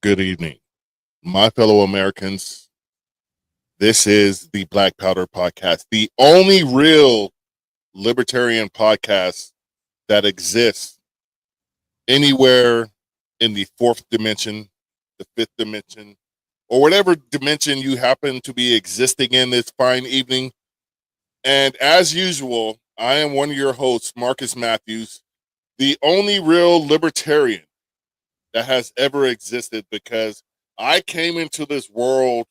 Good evening, my fellow Americans. This is the Black Powder Podcast, the only real libertarian podcast that exists anywhere in the fourth dimension, the fifth dimension, or whatever dimension you happen to be existing in this fine evening. And as usual, I am one of your hosts, Marcus Matthews, the only real libertarian that has ever existed, because I came into this world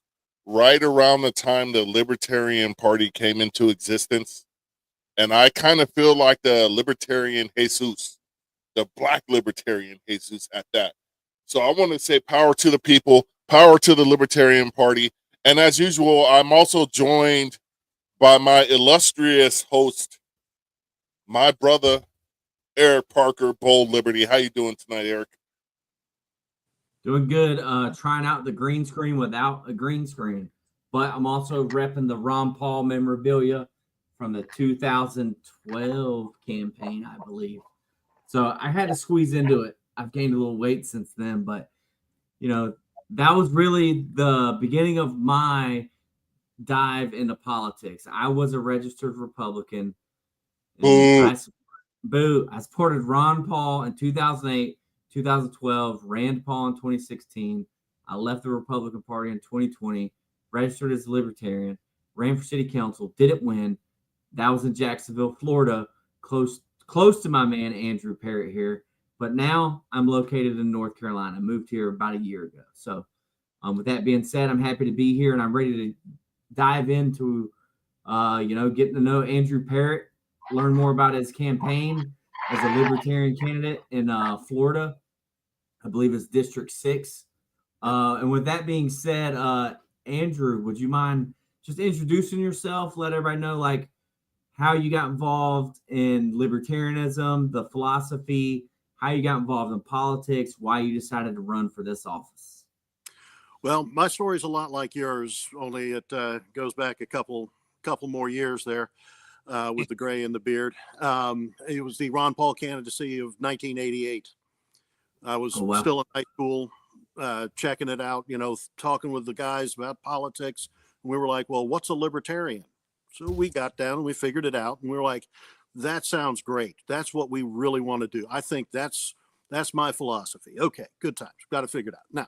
right around the time the Libertarian Party came into existence. And I kind of feel like the Libertarian Jesus, the Black Libertarian Jesus at that. So I want to say power to the people, power to the Libertarian Party. And as usual, I'm also joined by my illustrious host, my brother, Eric Parker, Bold Liberty. How you doing tonight, Eric? Doing good. Trying out the green screen without a green screen, but I'm also repping the Ron Paul memorabilia from the 2012 campaign, I believe. So I had to squeeze into it. I've gained a little weight since then, but that was really the beginning of my dive into politics. I was a registered Republican, and Boo. I supported Ron Paul in 2008. 2012, Rand Paul in 2016. I left the Republican Party in 2020, registered as a Libertarian, ran for city council, didn't win. That was in Jacksonville, Florida, close to my man Andrew Parrott here. But now I'm located in North Carolina. I moved here about a year ago. So with that being said, I'm happy to be here and I'm ready to dive into, getting to know Andrew Parrott, learn more about his campaign as a Libertarian candidate in Florida. I believe it's District 6. And with that being said, Andrew, would you mind just introducing yourself? Let everybody know, like, how you got involved in libertarianism, the philosophy, how you got involved in politics, why you decided to run for this office. Well, my story is a lot like yours, only it goes back a couple more years there with the gray and the beard. It was the Ron Paul candidacy of 1988. I was still in high school, checking it out, talking with the guys about politics. And we were like, well, what's a libertarian? So we got down and we figured it out. And we were like, that sounds great. That's what we really want to do. I think that's my philosophy. Okay, good times. Got to figure it out. Now,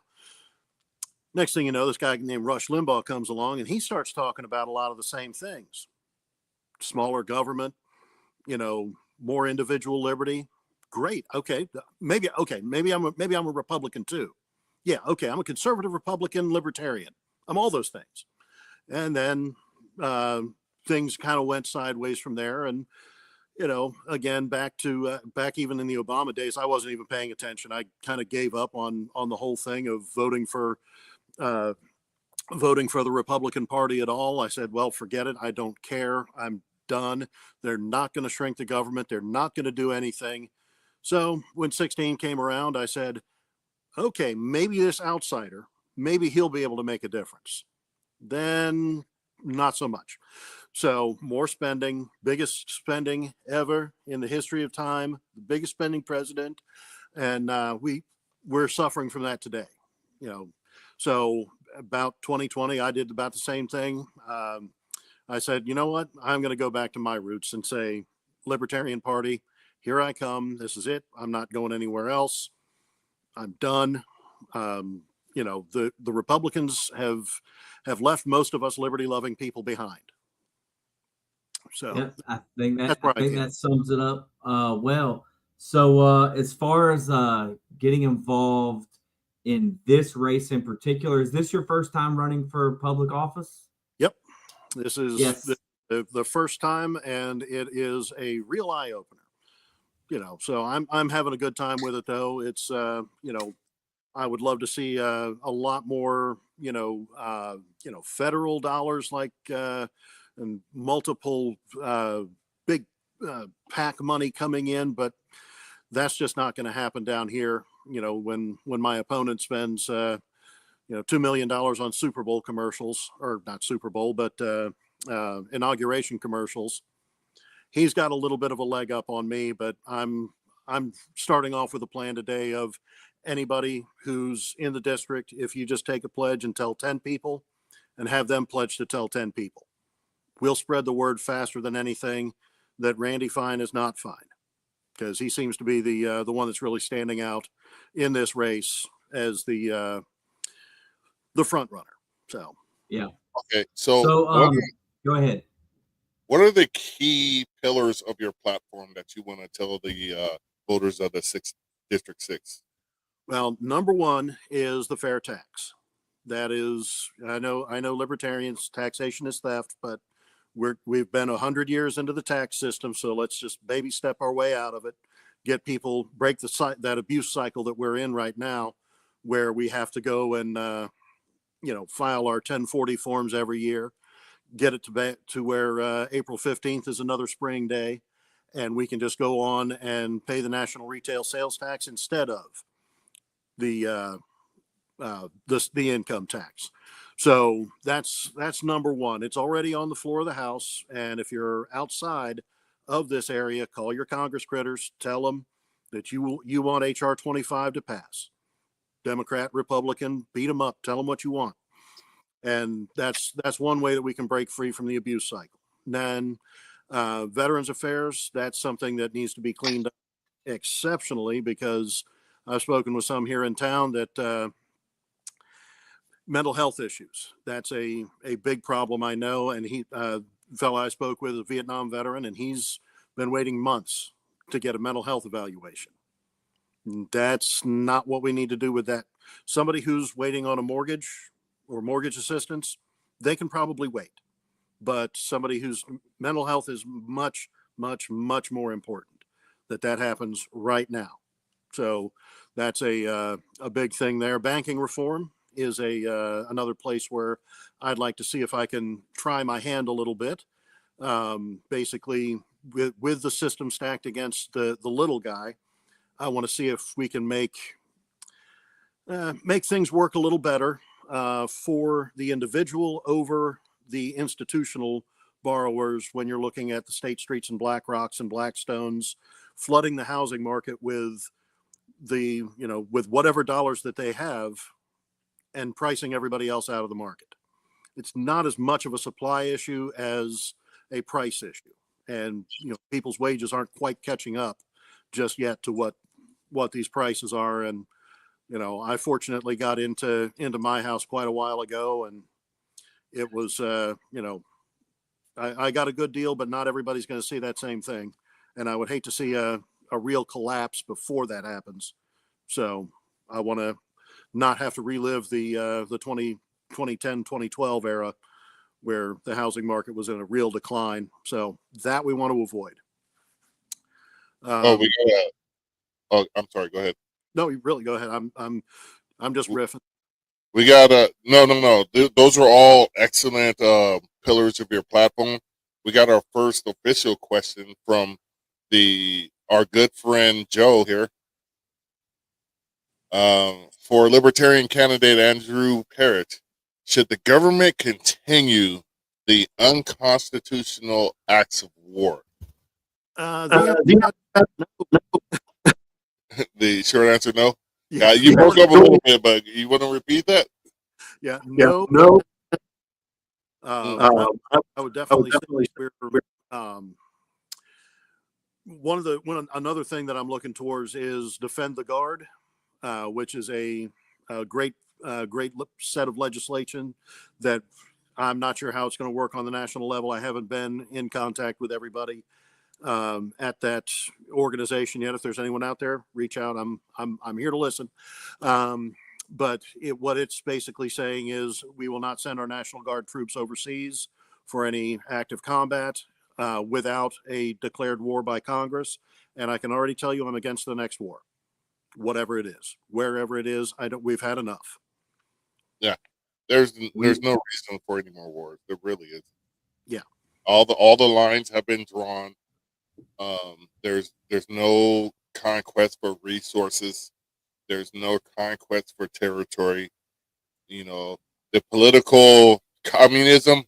next thing you know, this guy named Rush Limbaugh comes along and he starts talking about a lot of the same things. Smaller government, more individual liberty. Great. Okay. Maybe I'm a Republican too. Yeah. Okay. I'm a conservative Republican, libertarian. I'm all those things. And then things kind of went sideways from there. And, again, back even in the Obama days, I wasn't even paying attention. I kind of gave up on the whole thing of voting for the Republican Party at all. I said, well, forget it. I don't care. I'm done. They're not going to shrink the government. They're not going to do anything. So when 16 came around, I said, okay, maybe this outsider, maybe he'll be able to make a difference. Then not so much. So more spending, biggest spending ever in the history of time, the biggest spending president. And we're suffering from that today. So about 2020, I did about the same thing. I said, you know what? I'm going to go back to my roots and say, Libertarian Party, here I come. This is it. I'm not going anywhere else. I'm done. The Republicans have left most of us liberty-loving people behind. So yep, I think that sums it up well. So as far as getting involved in this race in particular, is this your first time running for public office? Yep. This is the first time, and it is a real eye-opener. So I'm having a good time with it, though. It's I would love to see a lot more federal dollars, like and multiple big PAC money coming in, but that's just not going to happen down here. When my opponent spends $2 million on Super Bowl commercials, or not Super Bowl, but inauguration commercials. He's got a little bit of a leg up on me, but I'm starting off with a plan today of anybody who's in the district if you just take a pledge and tell 10 people and have them pledge to tell 10 people. We'll spread the word faster than anything that Randy Fine is not fine, because he seems to be the one that's really standing out in this race as the front runner. So Yeah. Okay, so Go ahead. what are the key pillars of your platform that you want to tell the voters of the District 6? Well, number one is the fair tax. That is, I know libertarians, taxation is theft, but we've been 100 years into the tax system, so let's just baby step our way out of it. Get people, break that abuse cycle that we're in right now, where we have to go and file our 1040 forms every year. Get it to where April 15th is another spring day, and we can just go on and pay the national retail sales tax instead of the income tax. So that's number one. It's already on the floor of the House, and if you're outside of this area, call your Congress critters, tell them that you want HR 25 to pass. Democrat, Republican, beat them up, tell them what you want. And that's one way that we can break free from the abuse cycle. And then Veterans Affairs, that's something that needs to be cleaned up exceptionally, because I've spoken with some here in town that mental health issues, that's a big problem, I know. And he fellow I spoke with, a Vietnam veteran, and he's been waiting months to get a mental health evaluation. That's not what we need to do with that. Somebody who's waiting on a mortgage or mortgage assistance, they can probably wait. But somebody whose mental health is much, much, much more important, that happens right now. So that's a big thing there. Banking reform is another place where I'd like to see if I can try my hand a little bit. Basically, with the system stacked against the little guy, I want to see if we can make things work a little better for the individual over the institutional borrowers. When you're looking at the State Streets and BlackRocks and Blackstones flooding the housing market with with whatever dollars that they have, and pricing everybody else out of the market. It's not as much of a supply issue as a price issue, and people's wages aren't quite catching up just yet to what these prices are. And I fortunately got into my house quite a while ago, and it was I got a good deal, but not everybody's going to see that same thing, and I would hate to see a real collapse before that happens. So I want to not have to relive the 2010 2012 era where the housing market was in a real decline. So that we want to avoid. I'm sorry, go ahead. No, you really go ahead. I'm just riffing. We got no. Those are all excellent pillars of your platform. We got our first official question from our good friend Joe here. For Libertarian candidate Andrew Parrott, should the government continue the unconstitutional acts of war? The short answer, no. Yeah, you broke up a little bit, but you want to repeat that? Yeah, no. I would definitely say another thing that I'm looking towards is Defend the Guard, which is a great set of legislation that I'm not sure how it's going to work on the national level. I haven't been in contact with everybody at that organization yet. If there's anyone out there, reach out. I'm here to listen. But what it's basically saying is we will not send our National Guard troops overseas for any active combat without a declared war by Congress. And I can already tell you I'm against the next war, whatever it is, wherever it is. We've had enough. Yeah, there's no reason for any more wars. There really is. Yeah, all the lines have been drawn. There's no conquest for resources. There's no conquest for territory. The political communism.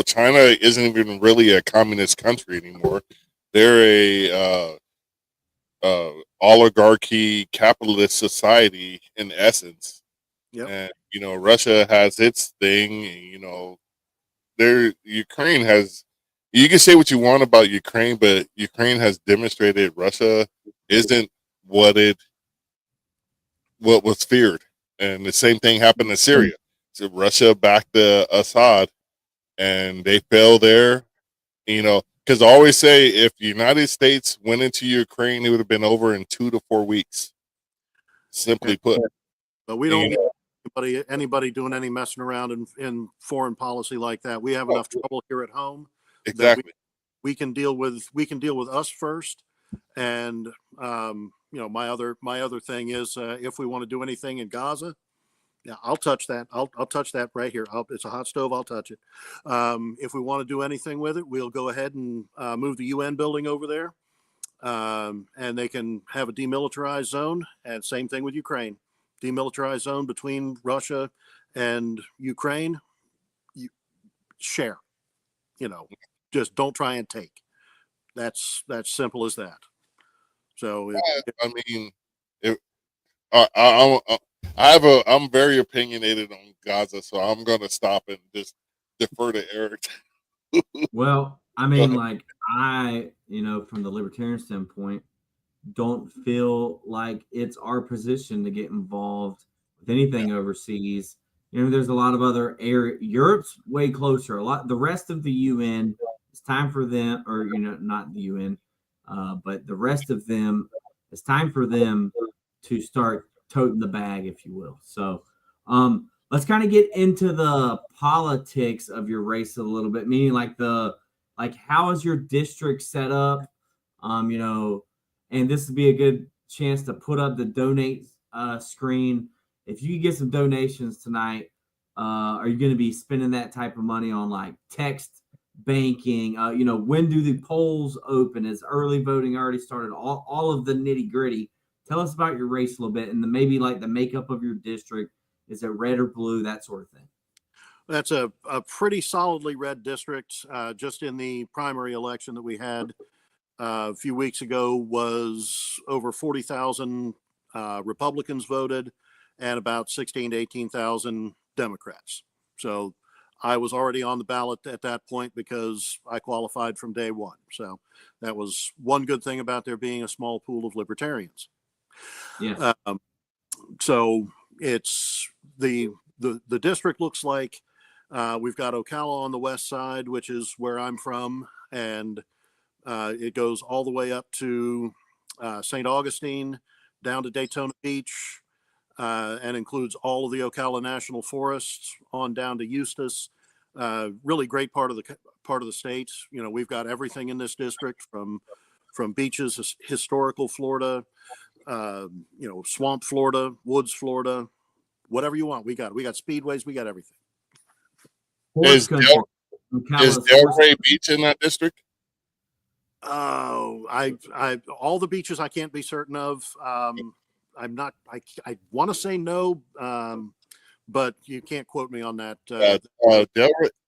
China isn't even really a communist country anymore. They're oligarchy capitalist society in essence. Yep. And Russia has its thing. Ukraine has. You can say what you want about Ukraine, but Ukraine has demonstrated Russia isn't what was feared, and the same thing happened in Syria. So Russia backed Assad, and they fell there. Because I always say if the United States went into Ukraine, it would have been over in 2 to 4 weeks. Simply put. But we don't need anybody doing any messing around in foreign policy like that. We have enough trouble here at home. Exactly. We can deal with us first. And my other thing is if we want to do anything in Gaza, yeah, I'll touch that. I'll touch that right here. It's a hot stove. I'll touch it. If we want to do anything with it, we'll go ahead and move the UN building over there, and they can have a demilitarized zone. And same thing with Ukraine, demilitarized zone between Russia and Ukraine. You share, just don't try and take. That's simple as that. So, I mean, I'm very opinionated on Gaza, so I'm gonna stop and just defer to Eric. Well, I mean, like from the libertarian standpoint, don't feel like it's our position to get involved with anything overseas. There's a lot of other area. Europe's way closer. The rest of the UN, it's time for them, or not the UN, but the rest of them, it's time for them to start toting the bag, if you will. So, let's kind of get into the politics of your race a little bit, meaning like how is your district set up? And this would be a good chance to put up the donate screen. If you get some donations tonight, are you going to be spending that type of money on like text banking? When do the polls open? Is early voting already started? All of the nitty gritty. Tell us about your race a little bit, and maybe like the makeup of your district. Is it red or blue? That sort of thing. That's a pretty solidly red district. Just in the primary election that we had a few weeks ago was over 40,000 Republicans voted and about 16 to 18,000 Democrats. So I was already on the ballot at that point because I qualified from day one. So that was one good thing about there being a small pool of libertarians. Yeah. So it's the district looks like we've got Ocala on the west side, which is where I'm from, and it goes all the way up to St. Augustine, down to Daytona Beach, and includes all of the Ocala National Forests on down to Eustis. Really great part of the state. We've got everything in this district from beaches, historical Florida, swamp Florida, woods Florida, whatever you want. We got speedways. We got everything. Is Delray Beach in that district? Oh, I all the beaches I can't be certain of. I'm not. I want to say no, but you can't quote me on that.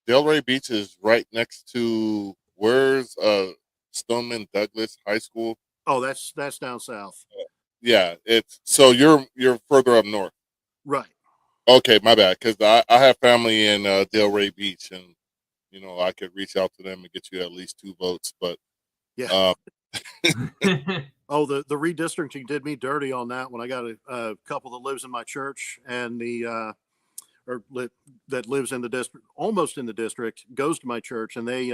Delray Beach is right next to where's Stoneman Douglas High School. Oh, that's down south. Yeah, it's so you're further up north. Right. Okay, my bad. Because I have family in Delray Beach, and I could reach out to them and get you at least 2 votes. But yeah. Oh, the redistricting did me dirty on that one. I got a couple that lives in my church, and that lives in the district, almost in the district, goes to my church, and they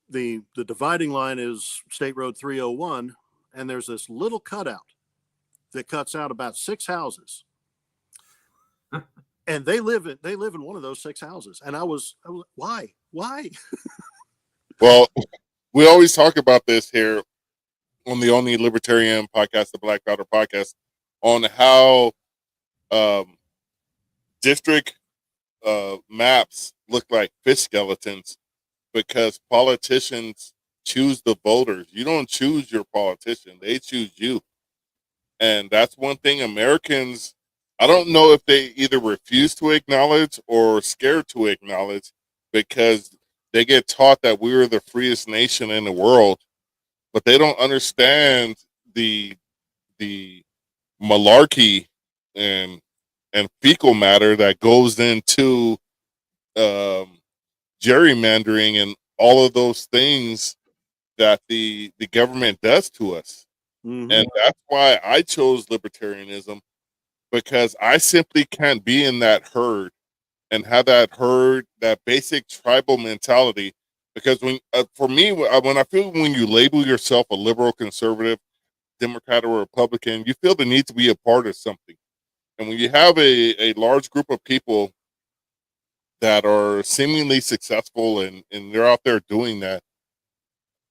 the dividing line is State Road 301, and there's this little cutout that cuts out about 6 houses. And they live in one of those 6 houses. And I was why? Well, we always talk about this here on the only libertarian podcast, the Black Powder Podcast, on how district maps look like fish skeletons because politicians choose the voters. You don't choose your politician. They choose you. And that's one thing Americans, I don't know if they either refuse to acknowledge or scared to acknowledge because they get taught that we're the freest nation in the world, but they don't understand the the malarkey and fecal matter that goes into gerrymandering and all of those things that the government does to us. Mhm. And that's why I chose libertarianism, because I simply can't be in that herd and have that basic tribal mentality. Because for me, when I feel when you label yourself a liberal, conservative, Democrat, or Republican, you feel the need to be a part of something. And when you have a large group of people that are seemingly successful and they're out there doing that,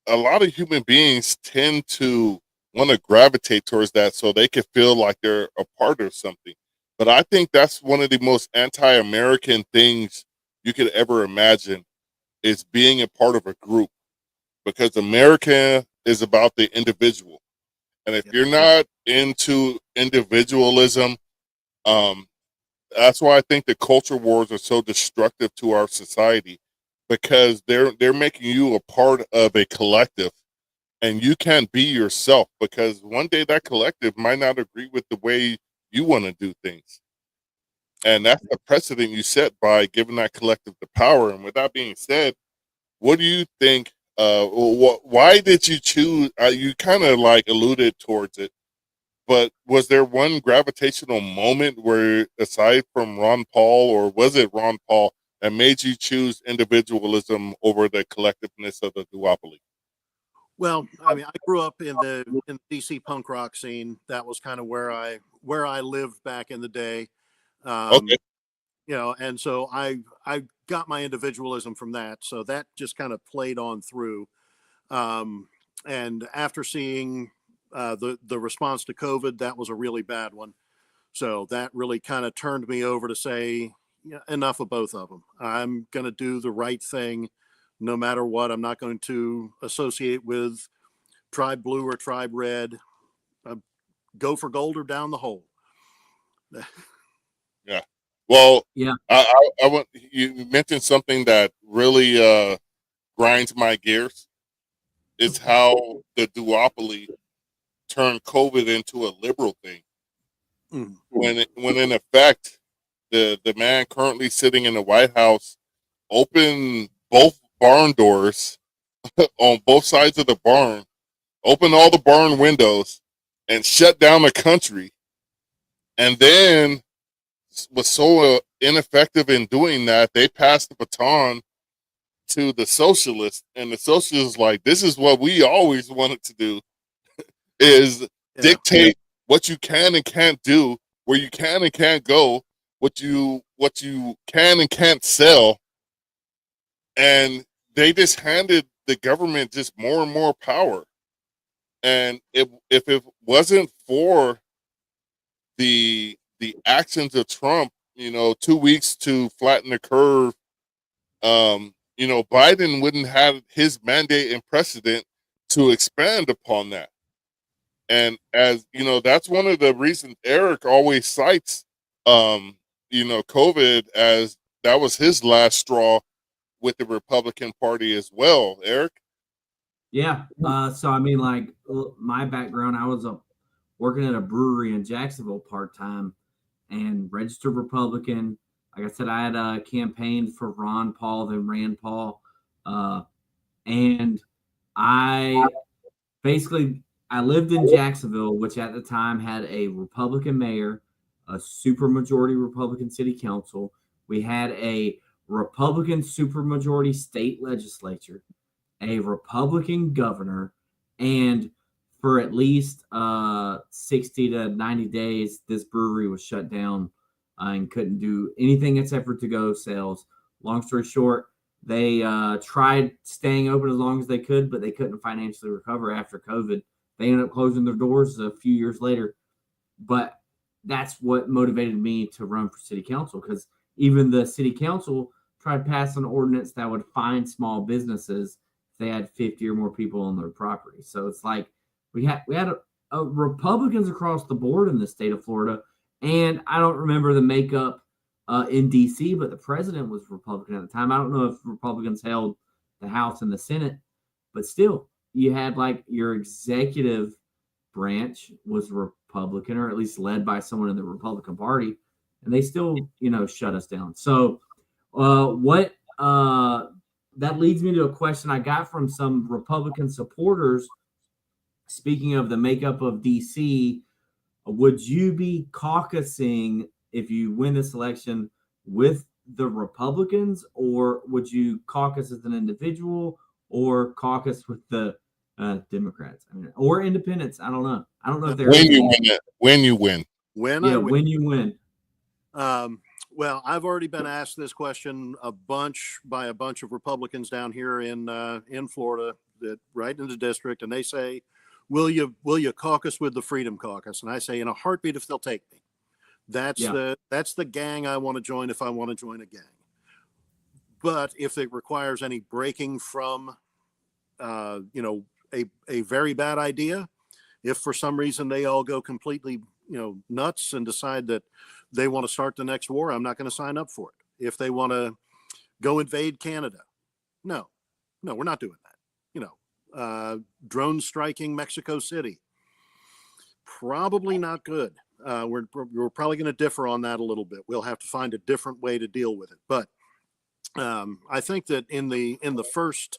a lot of human beings tend to want to gravitate towards that so they can feel like they're a part of something. But I think that's one of the most anti-American things you could ever imagine, is being a part of a group, because America is about the individual. And if Yep. you're not into individualism, um, that's why I think the culture wars are so destructive to our society, because they're making you a part of a collective, and you can't be yourself, because one day that collective might not agree with the way you want to do things. And that's the precedent you set by giving that collective the power. And with that being said, what do you think? Why did you choose? You kind of like alluded towards it, but was there one gravitational moment where, aside from Ron Paul, or was it Ron Paul, that made you choose individualism over the collectiveness of the duopoly? Well, I mean, I grew up in the DC punk rock scene. That was kind of where I lived back in the day. Okay. And so I got my individualism from that. So that just kind of played on through. And after seeing the response to COVID, that was a really bad one. So that really kind of turned me over to say, yeah, enough of both of them. I'm going to do the right thing no matter what. I'm not going to associate with tribe blue or tribe red. Go for gold or down the hole. Yeah. Well, Yeah. I want, you mentioned something that really grinds my gears, is how the duopoly turned COVID into a liberal thing. Mm. When in effect, the man currently sitting in the White House opened both barn doors on both sides of the barn, opened all the barn windows, and shut down the country. And then was so ineffective in doing that, they passed the baton to the socialists, and the socialists like, this is what we always wanted to do, is dictate what you can and can't do, where you can and can't go, what you can and can't sell. And they just handed the government just more and more power. And if it wasn't for the actions of Trump, 2 weeks to flatten the curve, Biden wouldn't have his mandate and precedent to expand upon that. And as you know, that's one of the reasons Eric always cites, COVID, as that was his last straw with the Republican Party as well. Eric? Yeah. So I mean, like my background, I was working at a brewery in Jacksonville part time, and registered Republican. Like I said, I had campaigned for Ron Paul, then Rand Paul, and I basically I lived in Jacksonville, which at the time had a Republican mayor, a supermajority Republican city council. We had a Republican supermajority state legislature, a Republican governor, and for at least 60 to 90 days, this brewery was shut down and couldn't do anything except for to-go sales. Long story short, they tried staying open as long as they could, but they couldn't financially recover after COVID. They ended up closing their doors a few years later. But that's what motivated me to run for city council, because even the city council tried to pass an ordinance that would fine small businesses if they had 50 or more people on their property. So it's like we had a Republicans across the board in the state of Florida, and I don't remember the makeup in D.C., but the president was Republican at the time. I don't know if Republicans held the House and the Senate, but still, you had like your executive branch was Republican, or at least led by someone in the Republican Party, and they still, shut us down. So, what that leads me to a question I got from some Republican supporters. Speaking of the makeup of DC, would you be caucusing if you win this election with the Republicans, or would you caucus as an individual, or caucus with the Democrats, or independents? I don't know. I don't know if they're when you win it. When you win. When yeah, I win. when you win. Well, I've already been asked this question by a bunch of Republicans down here in Florida, that right in the district, and they say, will you caucus with the Freedom Caucus? And I say, in a heartbeat, if they'll take me. That's the gang I want to join if I want to join a gang. But if it requires any breaking from a very bad idea, if for some reason they all go completely nuts and decide that they want to start the next war, I'm not going to sign up for it. If they want to go invade Canada, no, we're not doing that. Drone striking Mexico City, probably not good. We're probably going to differ on that a little bit. We'll have to find a different way to deal with it. But I think that in the first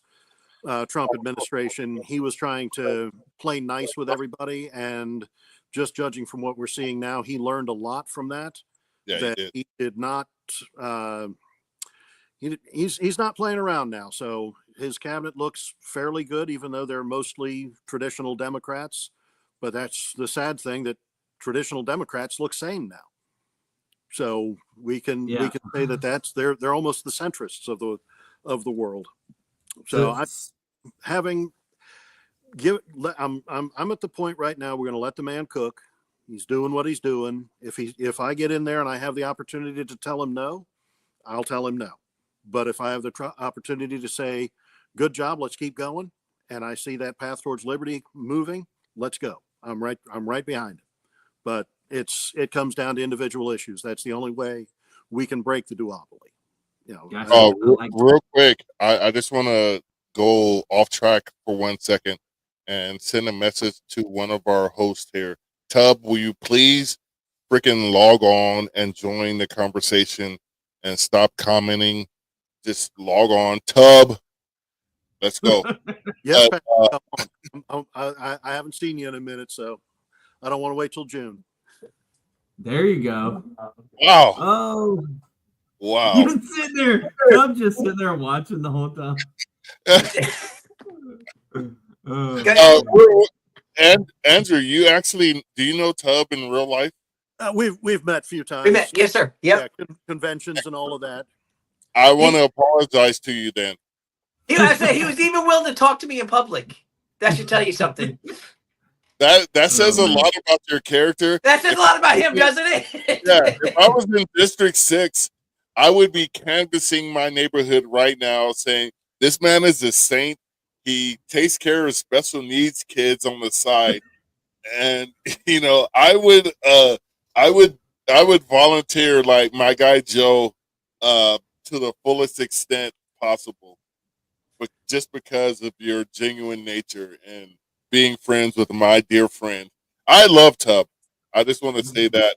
Trump administration, he was trying to play nice with everybody, and just judging from what we're seeing now, he learned a lot from that. Yeah, that he did not. He's not playing around now. So his cabinet looks fairly good, even though they're mostly traditional Democrats. But that's the sad thing, that traditional Democrats look sane now. So we can say that they're almost the centrists of the world. So I'm at the point right now, we're going to let the man cook. He's doing what he's doing. If I get in there and I have the opportunity to tell him no, I'll tell him no. But if I have the opportunity to say, good job, let's keep going, and I see that path towards liberty moving, let's go. I'm right behind it. But it comes down to individual issues. That's the only way we can break the duopoly. Gotcha. Real quick, I just want to go off track for 1 second and send a message to one of our hosts here. Tub, will you please freaking log on and join the conversation and stop commenting? Just log on. Tub, let's go. Yes, I haven't seen you in a minute, so I don't want to wait till June. There you go. Wow. Oh, wow. You've been sitting there. I'm just sitting there watching the whole time. And Andrew, do you know Tub in real life? We've met a few times. We met, yes, sir. Yep. Yeah, conventions and all of that. I want to apologize to you then. He was even willing to talk to me in public. That should tell you something. That says a lot about your character. That says a lot about him, doesn't it? Yeah. If I was in District 6, I would be canvassing my neighborhood right now saying, this man is a saint. He takes care of special needs kids on the side. And I would volunteer like my guy Joe to the fullest extent possible. But just because of your genuine nature and being friends with my dear friend. I love Tub. I just want to say that.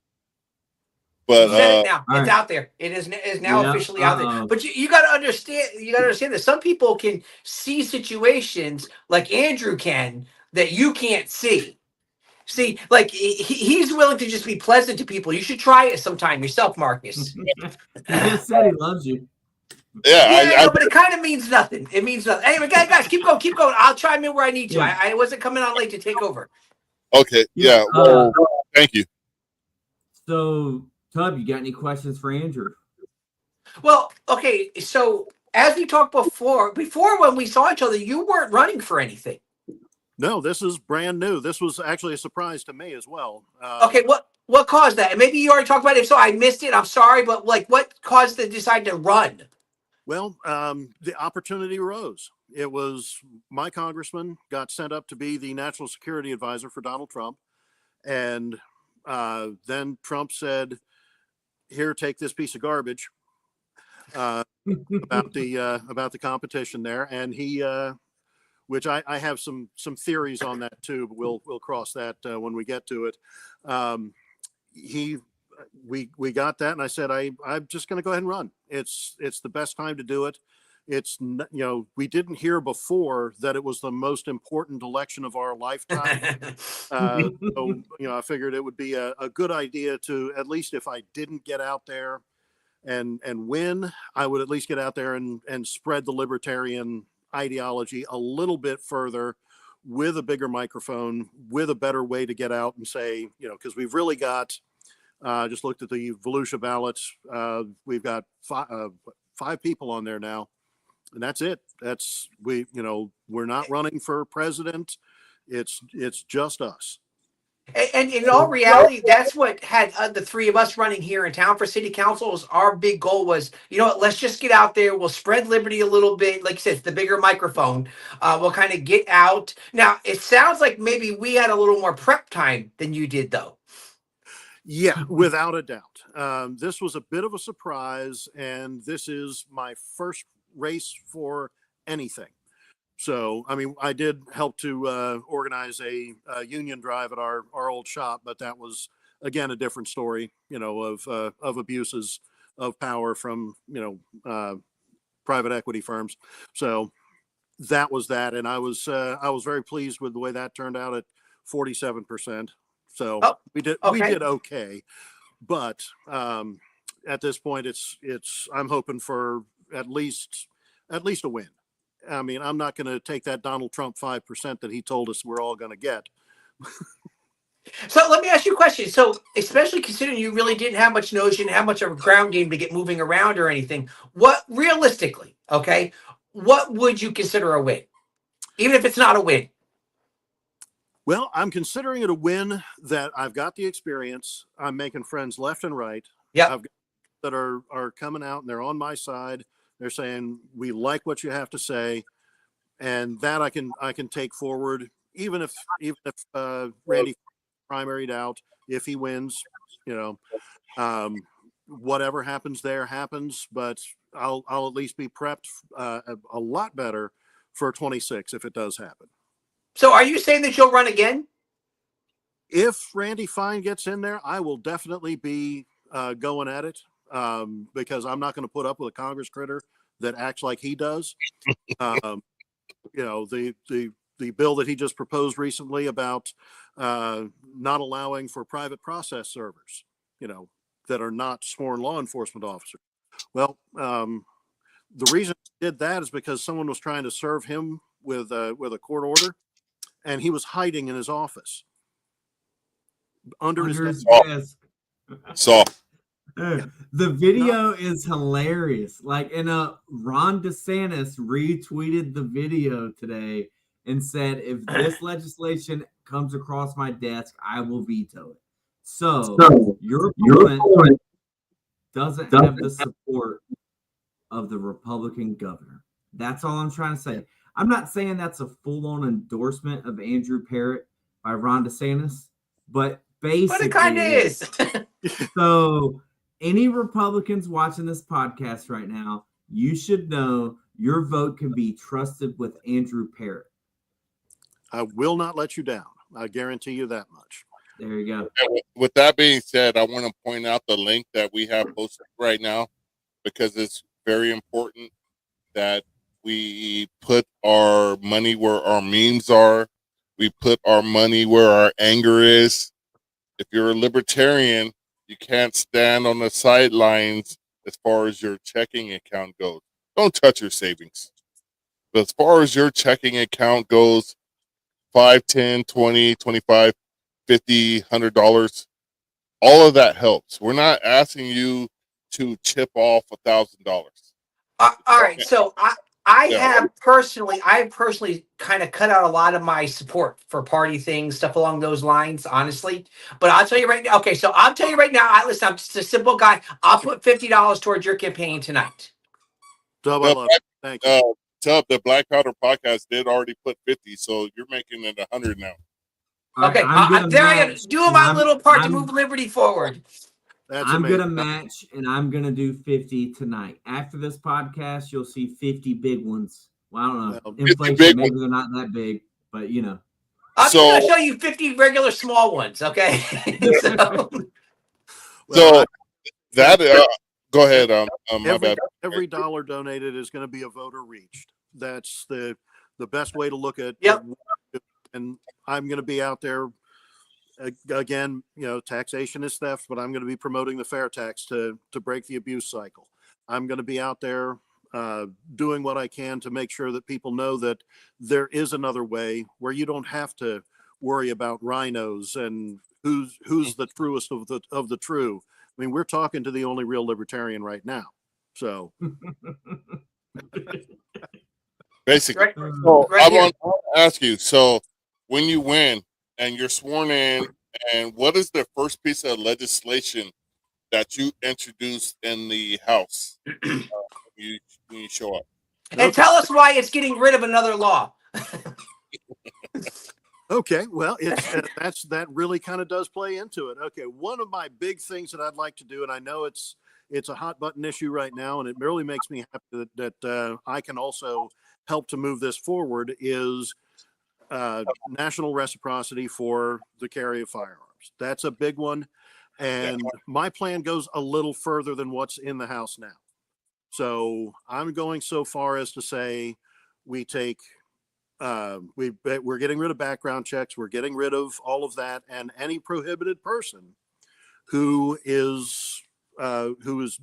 But you said it now. It's right. out there. It is now officially out there. But you got to understand. You got to understand that some people can see situations like Andrew can that you can't see. See, like he's willing to just be pleasant to people. You should try it sometime yourself, Marcus. He just said he loves you. Yeah, but it kind of means nothing. It means nothing. Anyway, guys, keep going. I'll chime in where I need to. Yeah. I wasn't coming on late to take over. Okay. Yeah. Well, thank you. So, Tub, you got any questions for Andrew? Well, okay. So as we talked before when we saw each other, you weren't running for anything. No, this is brand new. This was actually a surprise to me as well. Okay, what caused that? And maybe you already talked about it. If so, I missed it. I'm sorry, but what caused the decide to run? Well, the opportunity arose. It was my congressman got sent up to be the national security advisor for Donald Trump. And then Trump said, here, take this piece of garbage about the competition there. And he which I have some theories on that too, but we'll cross that when we get to it. We got that, and I said I'm just going to go ahead and run. It's the best time to do it. It's, you know, we didn't hear before that it was the most important election of our lifetime. So, you know, I figured it would be a good idea to, at least if I didn't get out there and win, I would at least get out there and spread the libertarian ideology a little bit further with a bigger microphone, with a better way to get out and say, you know, because we've really got, just looked at the Volusia ballots. We've got five people on there now. And that's it. You know, we're not running for president. It's just us. And in all reality, that's what had the three of us running here in town for city council. Was our big goal was, you know what, let's just get out there. We'll spread liberty a little bit. Like you said, it's the bigger microphone. We'll kind of get out. Now, it sounds like maybe we had a little more prep time than you did, though. Yeah, without a doubt. This was a bit of a surprise, and this is my first race for anything. So, I mean, I did help to organize a union drive at our old shop, but that was, again, a different story, you know, of abuses of power from, you know, private equity firms. So that was that. And I was very pleased with the way that turned out at 47%. So we did okay. But at this point, I'm hoping for at least a win. I mean, I'm not going to take that Donald Trump 5% that he told us we're all going to get. So let me ask you a question. So, especially considering you really didn't have much notion, how much of a ground game to get moving around or anything, what realistically, okay, what would you consider a win, even if it's not a win? Well, I'm considering it a win that I've got the experience. I'm making friends left and right. Yeah, I've got that are coming out and they're on my side. They're saying, we like what you have to say. And that I can take forward, even if Randy primaried out, if he wins, you know, whatever happens there happens, but I'll at least be prepped a lot better for 26 if it does happen. So are you saying that you'll run again? If Randy Fine gets in there, I will definitely be going at it. Because I'm not going to put up with a Congress critter that acts like he does. You know, the bill that he just proposed recently about not allowing for private process servers, you know, that are not sworn law enforcement officers. Well, the reason he did that is because someone was trying to serve him with a court order, and he was hiding in his office under his desk. So the video is hilarious. Like, Ron DeSantis retweeted the video today and said, if this legislation comes across my desk, I will veto it. So your opponent doesn't have the support of the Republican governor. That's all I'm trying to say. I'm not saying that's a full-on endorsement of Andrew Parrott by Ron DeSantis, but basically, it kind of is. So any Republicans watching this podcast right now, you should know your vote can be trusted with Andrew Parrott. I will not let you down. I guarantee you that much. There you go. With that being said, I want to point out the link that we have posted right now, because it's very important that we put our money where our memes are. We put our money where our anger is. If you're a libertarian, you can't stand on the sidelines as far as your checking account goes. Don't touch your savings. But as far as your checking account goes, $5, $10, $20, $25, $50, $100, all of that helps. We're not asking you to chip off $1,000. All right. So I personally kind of cut out a lot of my support for party things, stuff along those lines, honestly. But I'll tell you right now. Okay, so I'll tell you right now. Listen, I'm just a simple guy. I'll put $50 towards your campaign tonight. Dub, I love it. Thank you. Tub, the Black Powder podcast did already put 50, so you're making it 100 now. Okay, there I am doing my little part to move liberty forward. I'm going to match, and I'm going to do 50 tonight. After this podcast, you'll see 50 big ones Well, I don't know. Well, Inflation, maybe they're not that big, but you know. I'm just going to show you 50 regular small ones, okay? Go ahead. My bad. Every dollar donated is going to be a voter reached. That's the best way to look at. Yep. And I'm going to be out there again. You know, taxation is theft, but I'm going to be promoting the fair tax to break the abuse cycle. I'm going to be out there doing what I can to make sure that people know that there is another way where you don't have to worry about rhinos and who's the truest of the true. I mean, we're talking to the only real libertarian right now. So basically, right I here. want to ask you. So when you win and you're sworn in, and what is the first piece of legislation that you introduced in the House when you show up? And tell us why it's getting rid of another law. Okay, well, it's that really kind of does play into it. Okay, one of my big things that I'd like to do, and I know it's a hot button issue right now, and it really makes me happy that I can also help to move this forward, is national reciprocity for the carry of firearms. That's a big one, and my plan goes a little further than what's in the House now. So I'm going so far as to say we take. We're getting rid of background checks. We're getting rid of all of that, and any prohibited person who is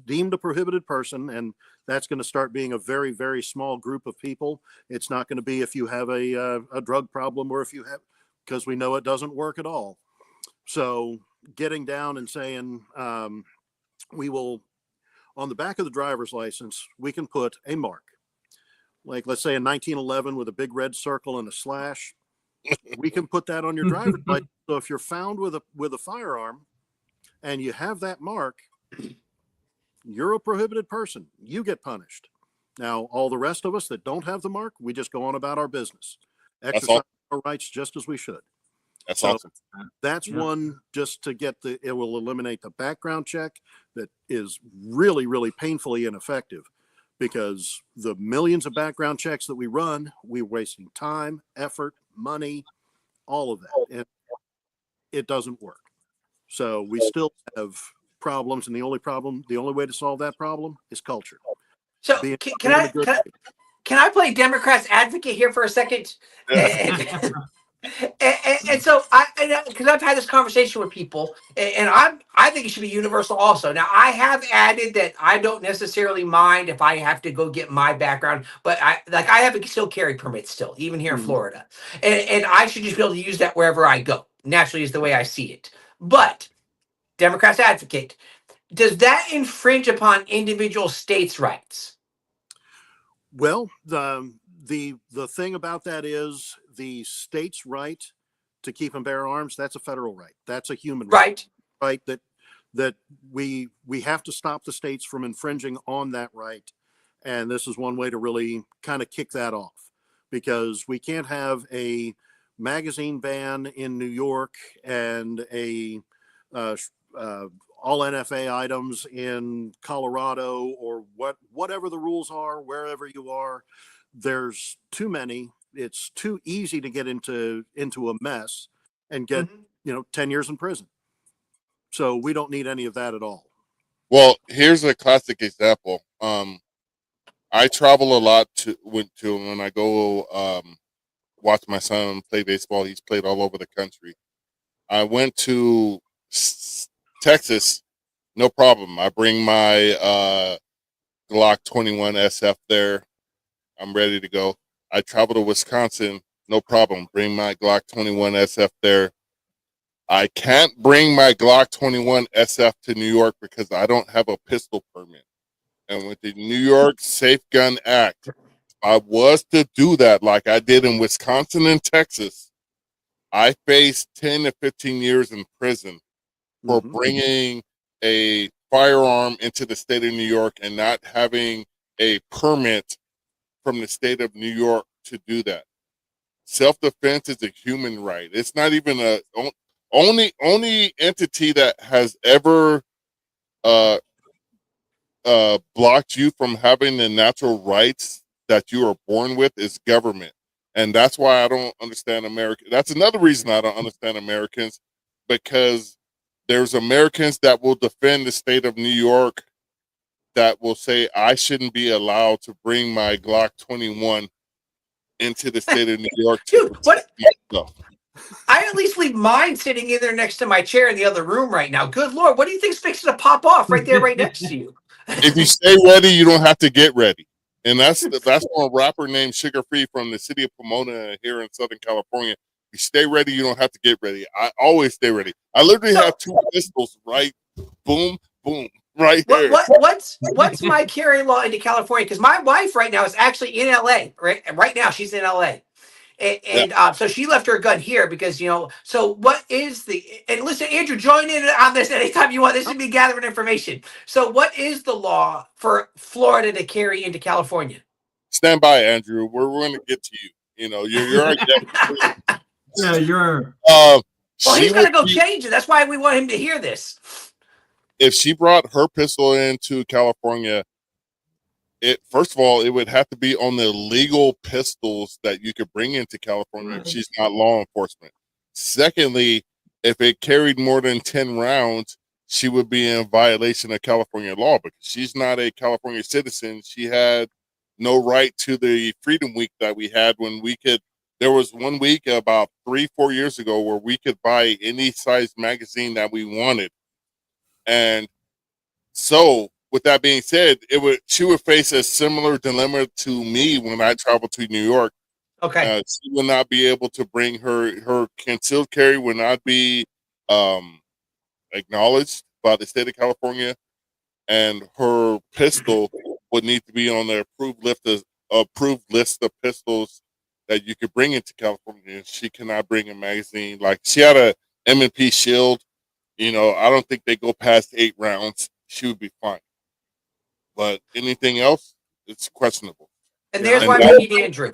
deemed a prohibited person, and that's going to start being a very, very small group of people. It's not going to be if you have a drug problem or if you have, because we know it doesn't work at all. So getting down and saying we will, on the back of the driver's license, we can put a mark. Like, let's say in 1911 with a big red circle and a slash, we can put that on your driver's license. So if you're found with a firearm and you have that mark, you're a prohibited person. You get punished. Now, all the rest of us that don't have the mark, we just go on about our business, exercise our rights just as we should. That's awesome. That's one, just to get it will eliminate the background check that is really, really painfully ineffective. Because the millions of background checks that we run, we're wasting time, effort, money, all of that. And it doesn't work. So we still have problems. And the only way to solve that problem is culture. So can I play Democrats advocate here for a second? And so because I've had this conversation with people, and I think it should be universal also. Now, I have added that I don't necessarily mind if I have to go get my background, but I have a still carry permit still, even here in Florida, and I should just be able to use that wherever I go. Naturally, is the way I see it. But Democrats advocate. Does that infringe upon individual states' rights? Well, the thing about that is the state's right to keep and bear arms. That's a federal right. That's a human right. Right. That we have to stop the states from infringing on that right. And this is one way to really kind of kick that off, because we can't have a magazine ban in New York and a all NFA items in Colorado, or whatever the rules are, wherever you are. There's too many. It's too easy to get into a mess and get 10 years in prison. So we don't need any of that at all. Well, here's a classic example. I travel a lot when I go watch my son play baseball. He's played all over the country. I went to Texas, no problem. I bring my Glock 21 SF there. I'm ready to go. I travel to Wisconsin, no problem. Bring my Glock 21 SF there. I can't bring my Glock 21 SF to New York because I don't have a pistol permit. And with the New York Safe Gun Act, if I was to do that like I did in Wisconsin and Texas, I faced 10 to 15 years in prison for bringing a firearm into the state of New York and not having a permit from the state of New York to do that. Self-defense is a human right. It's not even a only entity that has ever blocked you from having the natural rights that you are born with is government. And that's why I don't understand America. That's another reason I don't understand Americans, because there's Americans that will defend the state of New York that will say I shouldn't be allowed to bring my Glock 21 into the state of New York to Dude, what? myself. I at least leave mine sitting in there next to my chair in the other room right now. Good Lord, what do you think's fixing to pop off right there, right next to you? If you stay ready, you don't have to get ready. And that's from a rapper named Sugar Free from the city of Pomona here in Southern California. If you stay ready, you don't have to get ready. I always stay ready. I literally have 2 pistols, right? Boom, boom, right here. What's my carry law into California? Because my wife right now is actually in LA. Right now she's in LA. And so she left her gun here because, so what is and listen, Andrew, join in on this anytime you want. This is me gathering information. So what is the law for Florida to carry into California? Stand by, Andrew. We're going to get to you. You're already Yeah, you're. Well, he's got to go change it. That's why we want him to hear this. If she brought her pistol into California, first of all, it would have to be on the legal pistols that you could bring into California if she's not law enforcement. Secondly, if it carried more than 10 rounds, she would be in violation of California law because she's not a California citizen. She had no right to the Freedom Week that we had when there was 1 week about 3-4 years ago where we could buy any size magazine that we wanted. And so, with that being said, she would face a similar dilemma to me when I traveled to New York. Okay. She would not be able to bring her concealed carry would not be acknowledged by the state of California, and her pistol would need to be on the approved list of pistols that you could bring into California. She cannot bring a magazine. Like, she had a M&P Shield. I don't think they go past 8 rounds. She would be fine. But anything else, it's questionable. And there's why we need Andrew.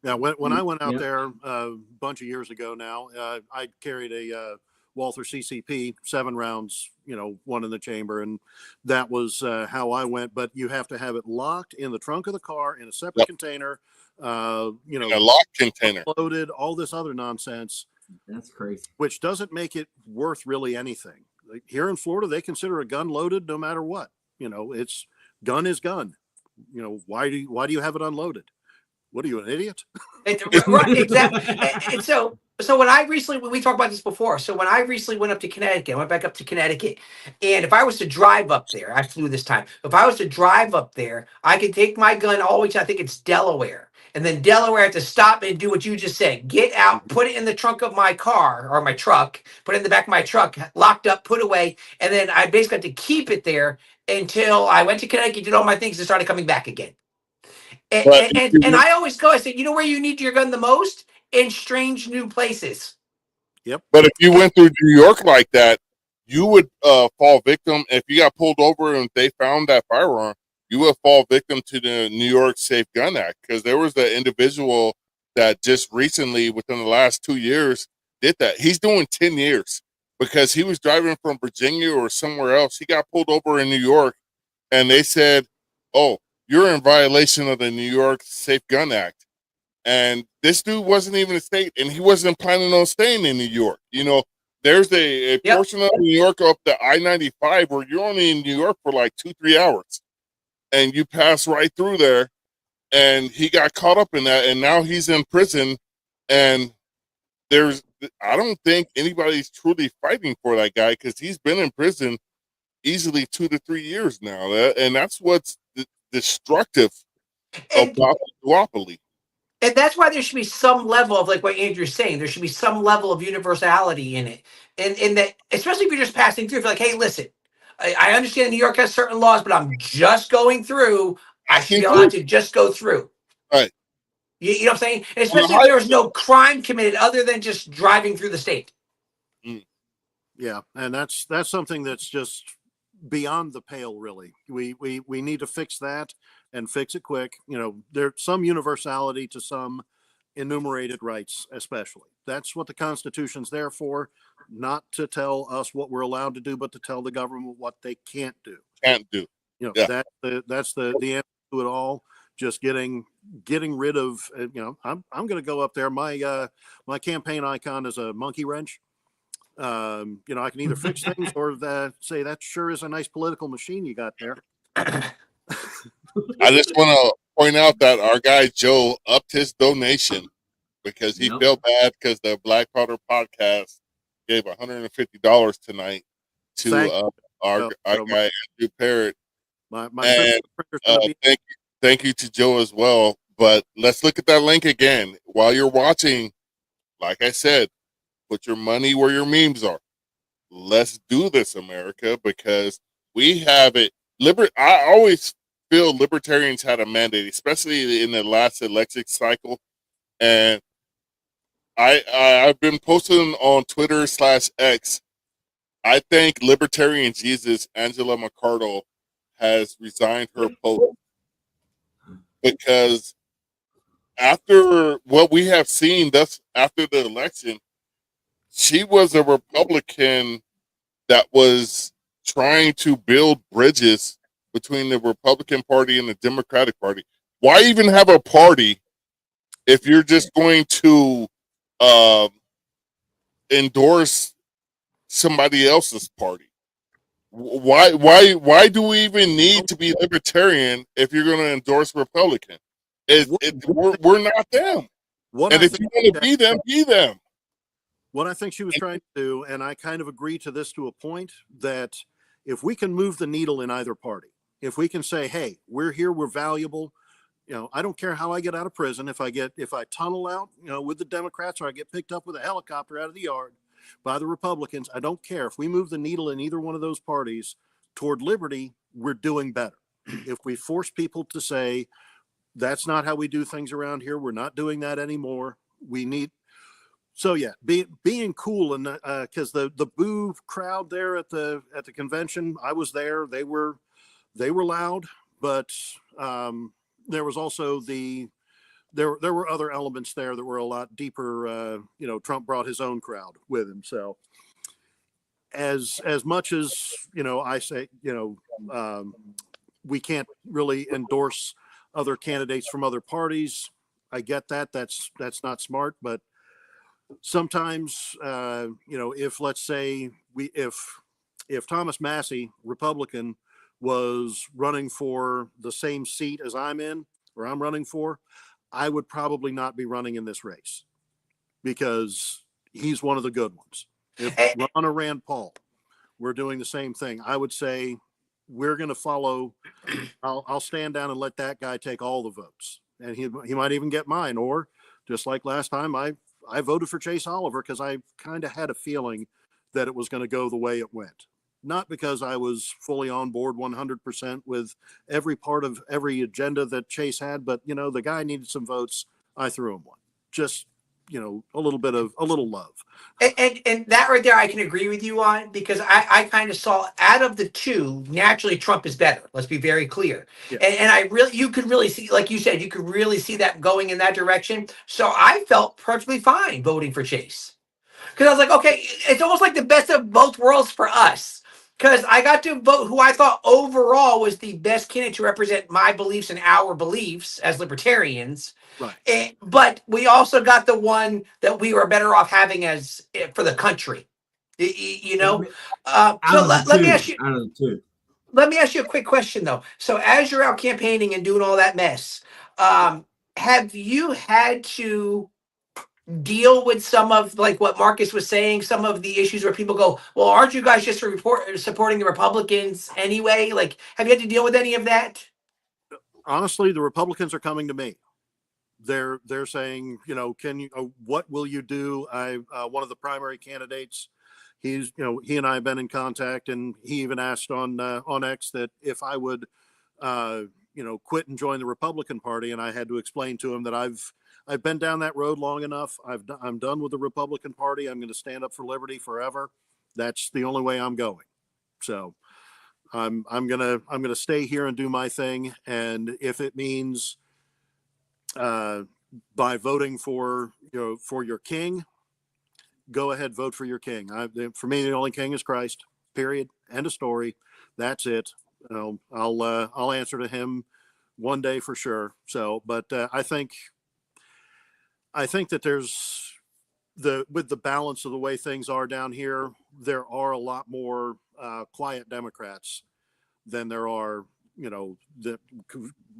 Yeah, when I went out there a bunch of years ago now, I carried a Walther CCP, 7 rounds, 1 in the chamber, and that was how I went. But you have to have it locked in the trunk of the car in a separate container, a locked container, loaded, all this other nonsense. That's crazy. Which doesn't make it worth really anything. Like, here in Florida, they consider a gun loaded no matter what. It's gun is gun. Why do you have it unloaded? What are you, an idiot? Right, exactly. And so we talked about this before. So when I recently went up to Connecticut, I went back up to Connecticut, and if I was to drive up there, I flew this time. If I was to drive up there, I could take my gun all the way to, I think it's Delaware. And then Delaware, I have to stop and do what you just said. Get out, put it in the trunk of my car or my truck, put it in the back of my truck, locked up, put away. And then I basically had to keep it there until I went to Connecticut, did all my things, and started coming back again. And I always go, I say, you know where you need your gun the most? In strange new places. Yep. But if you went through New York like that, you would fall victim. If you got pulled over and they found that firearm, you would fall victim to the New York Safe Gun Act, because there was an individual that just recently, within the last 2 years, did that. He's doing 10 years because he was driving from Virginia or somewhere else. He got pulled over in New York, and they said, "Oh, you're in violation of the New York Safe Gun Act." And this dude wasn't even a state, and he wasn't planning on staying in New York. There's a portion of New York up the I-95 where you're only in New York for like 2-3 hours, and you pass right through there. And he got caught up in that, and now he's in prison. And I don't think anybody's truly fighting for that guy, because he's been in prison easily 2 to 3 years now, and that's what's destructive about the duopoly. And that's why there should be some level of, like what Andrew's saying, there should be some level of universality in it. And that, especially if you're just passing through, if you're like, hey, listen, I understand New York has certain laws, but I'm just going through. I should be allowed to just go through. Right. You know what I'm saying? And especially if there was no crime committed other than just driving through the state. Yeah, and that's something that's just beyond the pale, really. We need to fix that, and fix it quick. There's some universality to some enumerated rights, especially. That's what the Constitution's there for, not to tell us what we're allowed to do, but to tell the government what they can't do. Can't do. That's the answer to it all. just getting rid of, I'm going to go up there. My campaign icon is a monkey wrench. I can either fix things or say that sure is a nice political machine you got there. I just want to point out that our guy Joe upped his donation because he felt bad because the Black Powder podcast gave $150 tonight to our guy Andrew Parrott. And thank you to Joe as well. But let's look at that link again while you're watching. Like I said, put your money where your memes are. Let's do this, America, because we have it. I always feel libertarians had a mandate, especially in the last election cycle. And I've been posting on Twitter /X. I think Libertarian Jesus, Angela McArdle, has resigned her post because after what we have seen after the election, she was a Republican that was trying to build bridges between the Republican Party and the Democratic Party. Why even have a party if you're just going to endorse somebody else's party? Why do we even need to be libertarian if you're going to endorse Republican? We're not them. And if you want to be them, be them. What I think she was trying to do, and I kind of agree to this to a point, that if we can move the needle in either party, if we can say, hey, we're here, we're valuable, I don't care how I get out of prison. If I tunnel out, with the Democrats, or I get picked up with a helicopter out of the yard by the Republicans, I don't care. If we move the needle in either one of those parties toward liberty, we're doing better. If we force people to say, that's not how we do things around here, we're not doing that anymore. So yeah, being cool, and because the boo crowd there at the convention, I was there. They were loud, but there was also there were other elements there that were a lot deeper. Trump brought his own crowd with him. So as much as I say, we can't really endorse other candidates from other parties. I get that. That's not smart, but sometimes, if let's say if Thomas Massey, Republican, was running for the same seat as I'm running for, I would probably not be running in this race because he's one of the good ones. If Ron or Rand Paul were doing the same thing, I would say we're going to follow. I'll stand down and let that guy take all the votes, and he might even get mine. Or just like last time, I voted for Chase Oliver because I kind of had a feeling that it was going to go the way it went. Not because I was fully on board 100% with every part of every agenda that Chase had, but the guy needed some votes. I threw him one. Just a little love. And that right there, I can agree with you on, because I kind of saw out of the two, naturally Trump is better. Let's be very clear. Yeah. And you could really see, like you said, you could really see that going in that direction. So I felt perfectly fine voting for Chase, because I was like, okay, it's almost like the best of both worlds for us. Because I got to vote who I thought overall was the best candidate to represent my beliefs and our beliefs as libertarians. Right. But we also got the one that we were better off having as for the country. So let me ask you. Out of the two. Let me ask you a quick question though. So as you're out campaigning and doing all that mess, have you had to deal with some of, like what Marcus was saying, some of the issues where people go, well, aren't you guys just supporting the Republicans anyway? Like, have you had to deal with any of that? Honestly, the Republicans are coming to me. They're saying, what will you do? One of the primary candidates, he and I have been in contact, and he even asked on X that if I would, quit and join the Republican Party. And I had to explain to him that I've been down that road long enough. I'm done with the Republican Party. I'm going to stand up for liberty forever. That's the only way I'm going. So I'm gonna stay here and do my thing. And if it means by voting for your king, go ahead, vote for your king. For me, the only king is Christ. Period. End of story. That's it. I'll answer to him one day for sure. So, but I think that there's with the balance of the way things are down here, there are a lot more quiet Democrats than there are,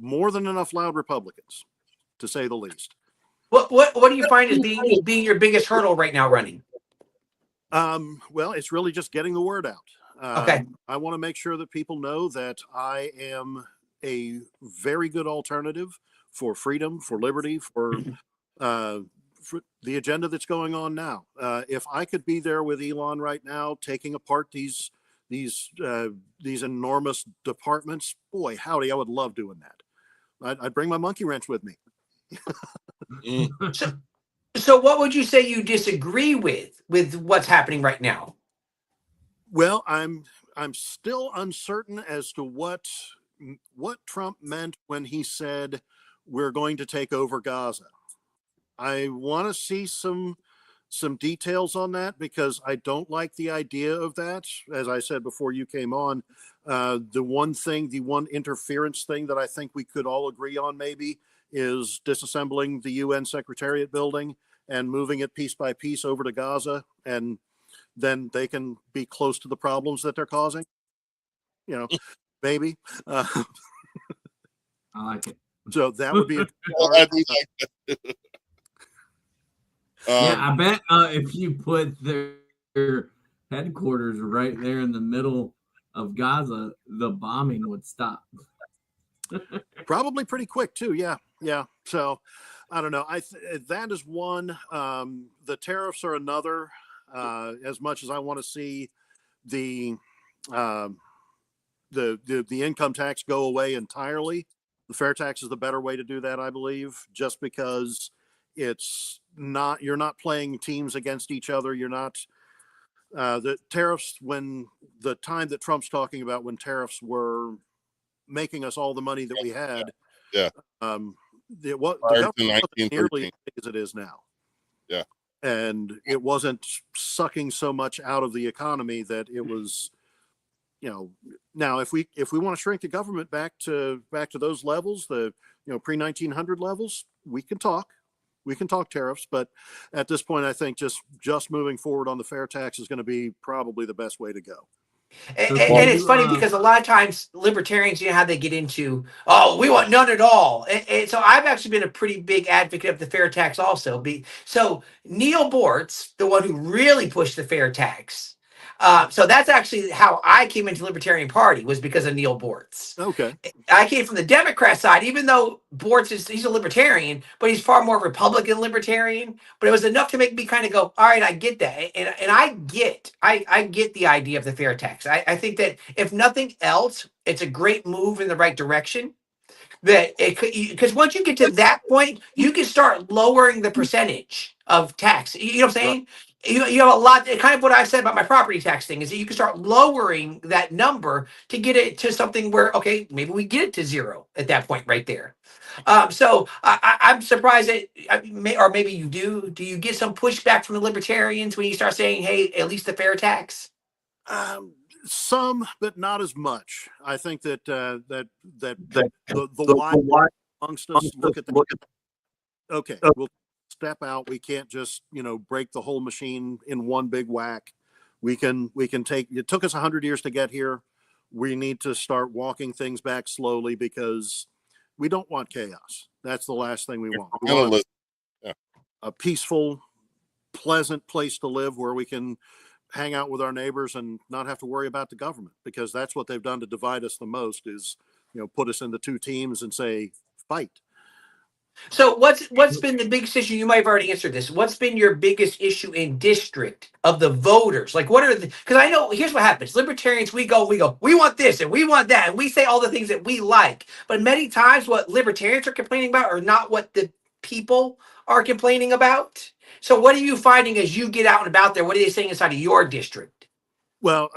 more than enough loud Republicans, to say the least. What do you find as being your biggest hurdle right now running? Well, it's really just getting the word out. Okay. I want to make sure that people know that I am a very good alternative for freedom, for liberty, for the agenda that's going on now. If I could be there with Elon right now, taking apart these enormous departments, boy, howdy, I would love doing that. I'd bring my monkey wrench with me. So what would you say you disagree with what's happening right now? Well, I'm still uncertain as to what Trump meant when he said we're going to take over Gaza. I want to see some details on that, because I don't like the idea of that. As I said before you came on, the one interference thing that I think we could all agree on maybe is disassembling the UN Secretariat building and moving it piece by piece over to Gaza, and then they can be close to the problems that they're causing. Maybe. I like it. So that would be yeah, I bet if you put their headquarters right there in the middle of Gaza, the bombing would stop. Probably pretty quick too. Yeah. So I don't know. That is one. The tariffs are another. As much as I want to see the income tax go away entirely, the fair tax is the better way to do that, I believe, just because you're not playing teams against each other. You're not the tariffs, when the time that Trump's talking about, when tariffs were making us all the money that we had. Yeah. The government wasn't nearly as big as it is now. Yeah. And it wasn't sucking so much out of the economy that it was, now if we want to shrink the government back to those levels, the pre-1900 levels, we can talk tariffs, but at this point, I think just moving forward on the fair tax is going to be probably the best way to go. And it's funny because a lot of times libertarians, how they get into, oh, we want none at all. And so I've actually been a pretty big advocate of the fair tax also. So Neil Bortz, the one who really pushed the fair tax. So that's actually how I came into the Libertarian Party, was because of Neil Bortz. Okay. I came from the Democrat side, even though Bortz he's a libertarian, but he's far more Republican libertarian. But it was enough to make me kind of go, all right, I get that. And I get the idea of the fair tax. I think that if nothing else, it's a great move in the right direction. That it could, because once you get to that point, you can start lowering the percentage of tax. You know what I'm saying? You have a lot. Kind of what I said about my property tax thing is that you can start lowering that number to get it to something where, okay, maybe we get it to zero at that point right there. So I'm surprised that, or maybe you do. Do you get some pushback from the libertarians when you start saying, hey, at least the fair tax? Some, but not as much. I think that the wide amongst us look at that. Okay, we'll step out. We can't just break the whole machine in one big whack. We can take. It took us 100 years to get here. We need to start walking things back slowly, because we don't want chaos. That's the last thing we want. We want a peaceful, pleasant place to live where we can hang out with our neighbors and not have to worry about the government, because that's what they've done to divide us the most, is put us into two teams and say fight. So what's been the biggest issue? You might have already answered this. What's been your biggest issue in district of the voters? Like, what are the, because I know here's what happens. Libertarians, we go, we want this and we want that, and we say all the things that we like. But many times what libertarians are complaining about are not what the people are complaining about. So what are you finding as you get out and about there? What are they saying inside of your district? Well,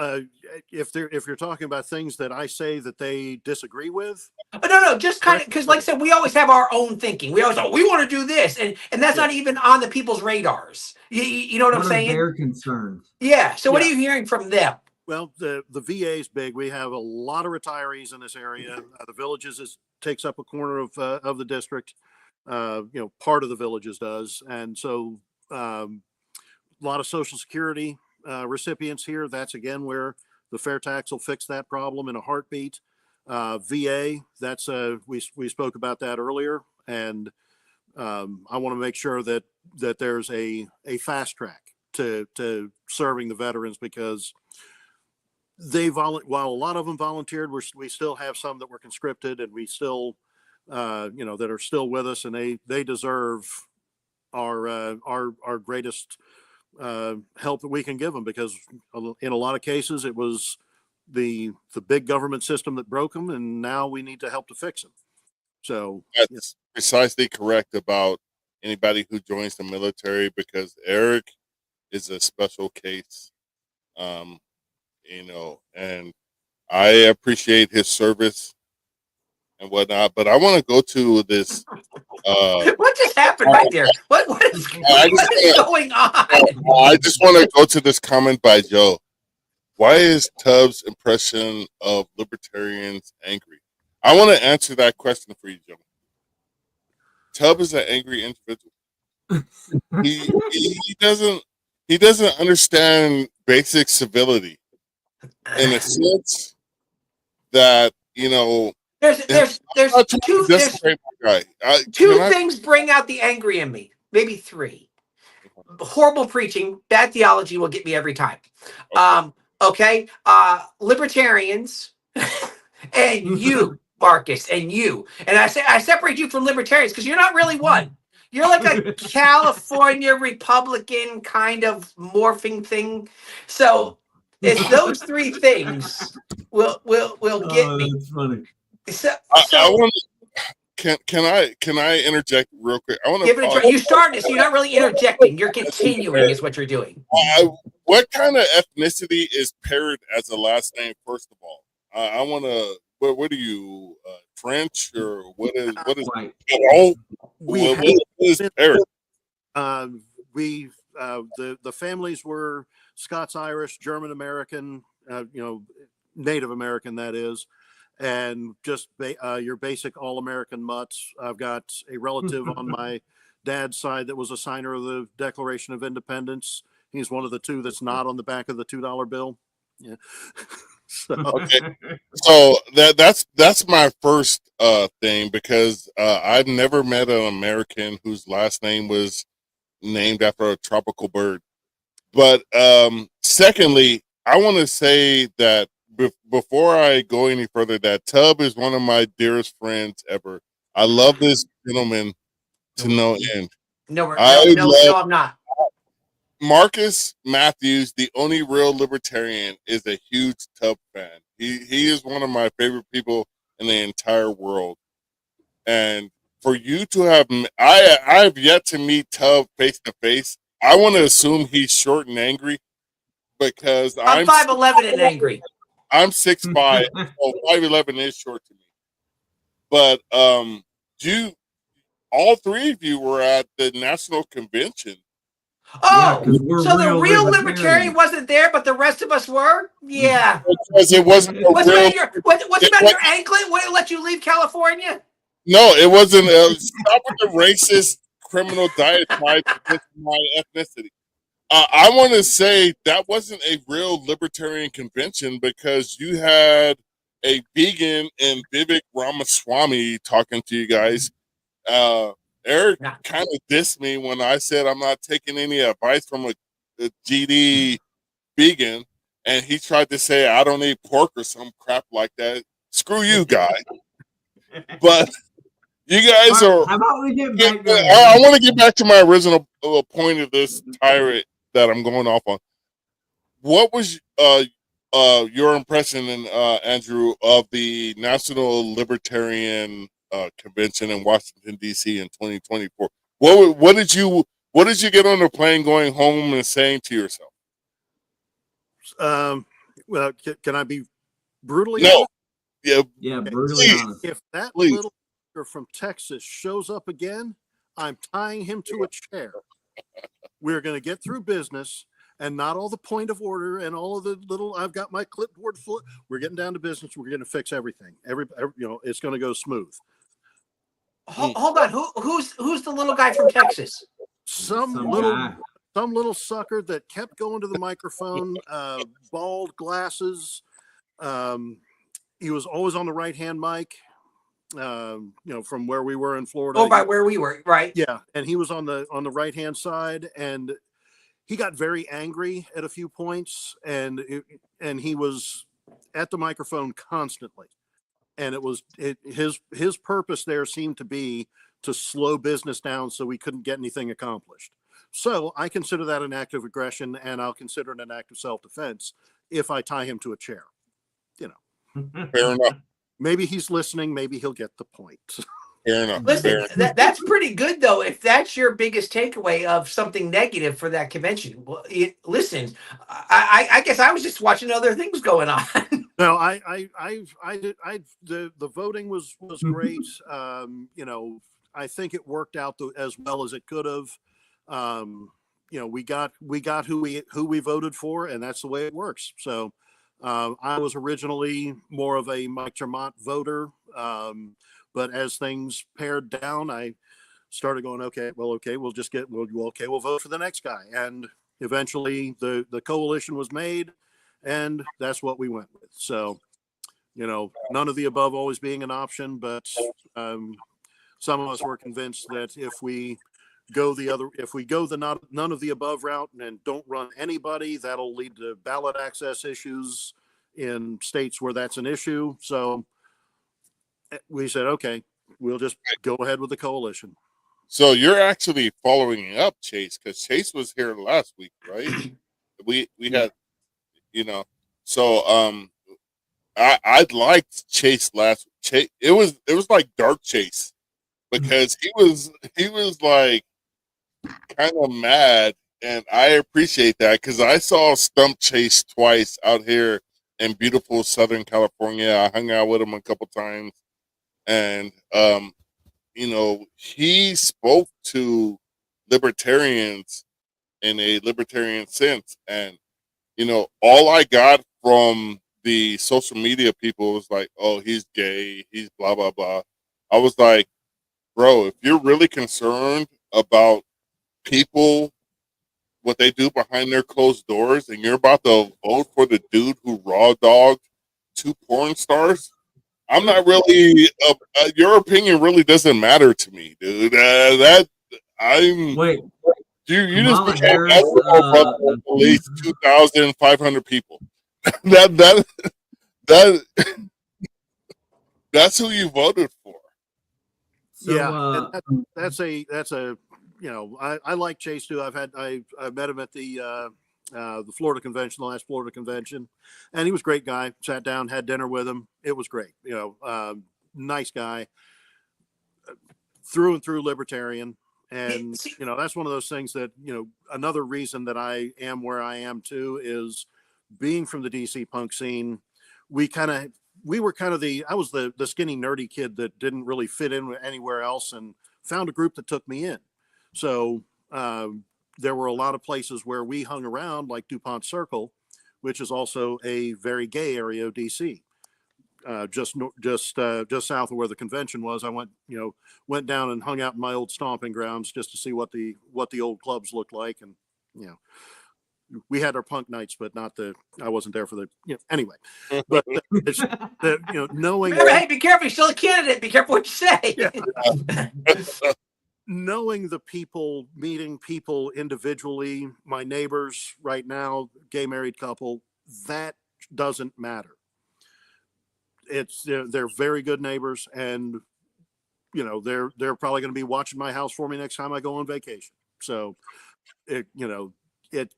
if you're talking about things that I say that they disagree with. Oh, no, just kind of, because like I said, we always have our own thinking. We always, we want to do this, and that's not even on the people's radars. You know what I'm saying? Their concerns. Yeah. So what are you hearing from them? Well, the VA is big. We have a lot of retirees in this area. The Villages is takes up a corner of the district. Part of the Villages does, and so a lot of Social Security recipients here. That's again where the fair tax will fix that problem in a heartbeat. VA, that's we spoke about that earlier, and I want to make sure that there's a fast track to serving the veterans, because while a lot of them volunteered, we still have some that were conscripted, and we still that are still with us, and they deserve our greatest help that we can give them, because in a lot of cases it was the big government system that broke them, and now we need to help to fix them. So that's precisely correct about anybody who joins the military, because Eric is a special case, and I appreciate his service and whatnot. But I want to go to this. What just happened right there? What is going on? I just want to go to this comment by Joe. Why is Tubbs' impression of libertarians angry? I want to answer that question for you, Joe. Tubb is an angry individual. He doesn't understand basic civility, in a sense that there's two things bring out the angry in me, maybe three. Horrible preaching, bad theology will get me every time. Okay. Libertarians and you, Marcus, and you. And I separate you from libertarians because you're not really one. You're like a California Republican kind of morphing thing. So it's those three things will get me. That's funny. I want to. Can I interject real quick? I want to give it a try. You started, so you're not really interjecting. You're continuing, is what you're doing. What kind of ethnicity is Parrott as a last name? First of all, I want to. What are you, French, or what is Right. What is Parrott? The families were Scots Irish, German American, Native American, that is. And just your basic all-American mutts. I've got a relative on my dad's side that was a signer of the Declaration of Independence. He's one of the two that's not on the back of the $2 bill. Yeah. So that's my first thing, because I've never met an American whose last name was named after a tropical bird. But secondly, I want to say that before I go any further, that Tubb is one of my dearest friends ever. I love this gentleman to no end. No, I'm not. Marcus Matthews, the only real libertarian, is a huge Tubb fan. He is one of my favorite people in the entire world. And for you to have, I've yet to meet Tubb face to face. I want to assume he's short and angry, because I'm 5'11" and angry. I'm 6'5", so 5'11" is short to me. But all three of you were at the national convention. Oh, yeah, so the real libertarian wasn't there, but the rest of us were? Yeah. Because it wasn't what's about your anklet? Would it let you leave California? No, it wasn't. Stop with the racist criminal diatribe against my ethnicity. I want to say that wasn't a real libertarian convention, because you had a vegan and Vivek Ramaswamy talking to you guys. Eric kind of dissed me when I said I'm not taking any advice from a GD vegan, and he tried to say I don't eat pork or some crap like that. Screw you, guy. But you guys are. How about we get back? I want to get back to my original point of this tirade that I'm going off on. What was your impression, Andrew, of the National Libertarian Convention in Washington D.C. in 2024? What did you get on the plane going home and saying to yourself? Well, can I be brutally honest? Yeah, brutally honest. If that little from Texas shows up again, I'm tying him to a chair. We're going to get through business, and not all the point of order and all of the little. I've got my clipboard full. We're getting down to business. We're going to fix everything. It's going to go smooth. Hold on. Who's the little guy from Texas? Some little sucker that kept going to the microphone, bald glasses. He was always on the right-hand mic, from where we were in Florida. Oh, right, where we were, right? Yeah, and he was on the right-hand side, and he got very angry at a few points, and he was at the microphone constantly. And his purpose there seemed to be to slow business down so we couldn't get anything accomplished. So I consider that an act of aggression, and I'll consider it an act of self-defense if I tie him to a chair. Fair enough. Maybe he's listening. Maybe he'll get the point. Fair enough. Listen, that's pretty good, though. If that's your biggest takeaway of something negative for that convention, well, listen, I guess I was just watching other things going on. No, the voting was great. I think it worked out as well as it could have. We got who we voted for, and that's the way it works. So I was originally more of a Mike Tremont voter, but as things pared down, I started going, we'll vote for the next guy, and eventually the coalition was made. And that's what we went with. So, none of the above always being an option, but some of us were convinced that if we go the none of the above route and don't run anybody, that'll lead to ballot access issues in states where that's an issue. So we said, okay, we'll just go ahead with the coalition. So you're actually following up Chase, because Chase was here last week, right? We had. So I liked Chase last. Chase, it was like dark Chase, because he was like kind of mad, and I appreciate that, because I saw Stump Chase twice out here in beautiful Southern California. I hung out with him a couple times, and he spoke to libertarians in a libertarian sense, and all I got from the social media people was like, oh, he's gay, he's blah, blah, blah. I was like, bro, if you're really concerned about people, what they do behind their closed doors, and you're about to vote for the dude who raw dogged 2 porn stars, I'm not really, your opinion really doesn't matter to me, dude. Wait. You just became at least 2,500 people. That's who you voted for. So, that's a I like Chase too. I met him at the Florida convention, the last Florida convention, and he was a great guy. Sat down, had dinner with him. It was great. Nice guy, through and through libertarian. And, that's one of those things that, another reason that I am where I am too is being from the DC punk scene. I was the skinny nerdy kid that didn't really fit in anywhere else, and found a group that took me in. So there were a lot of places where we hung around, like DuPont Circle, which is also a very gay area of DC. Just south of where the convention was. I went down and hung out in my old stomping grounds just to see what the old clubs looked like. And, we had our punk nights, but I wasn't there for anyway, but knowing, hey, be careful. You're still a candidate. Be careful what you say. Yeah. Knowing the people, meeting people individually, my neighbors right now, gay married couple, that doesn't matter. They're very good neighbors, and they're probably going to be watching my house for me next time I go on vacation. So it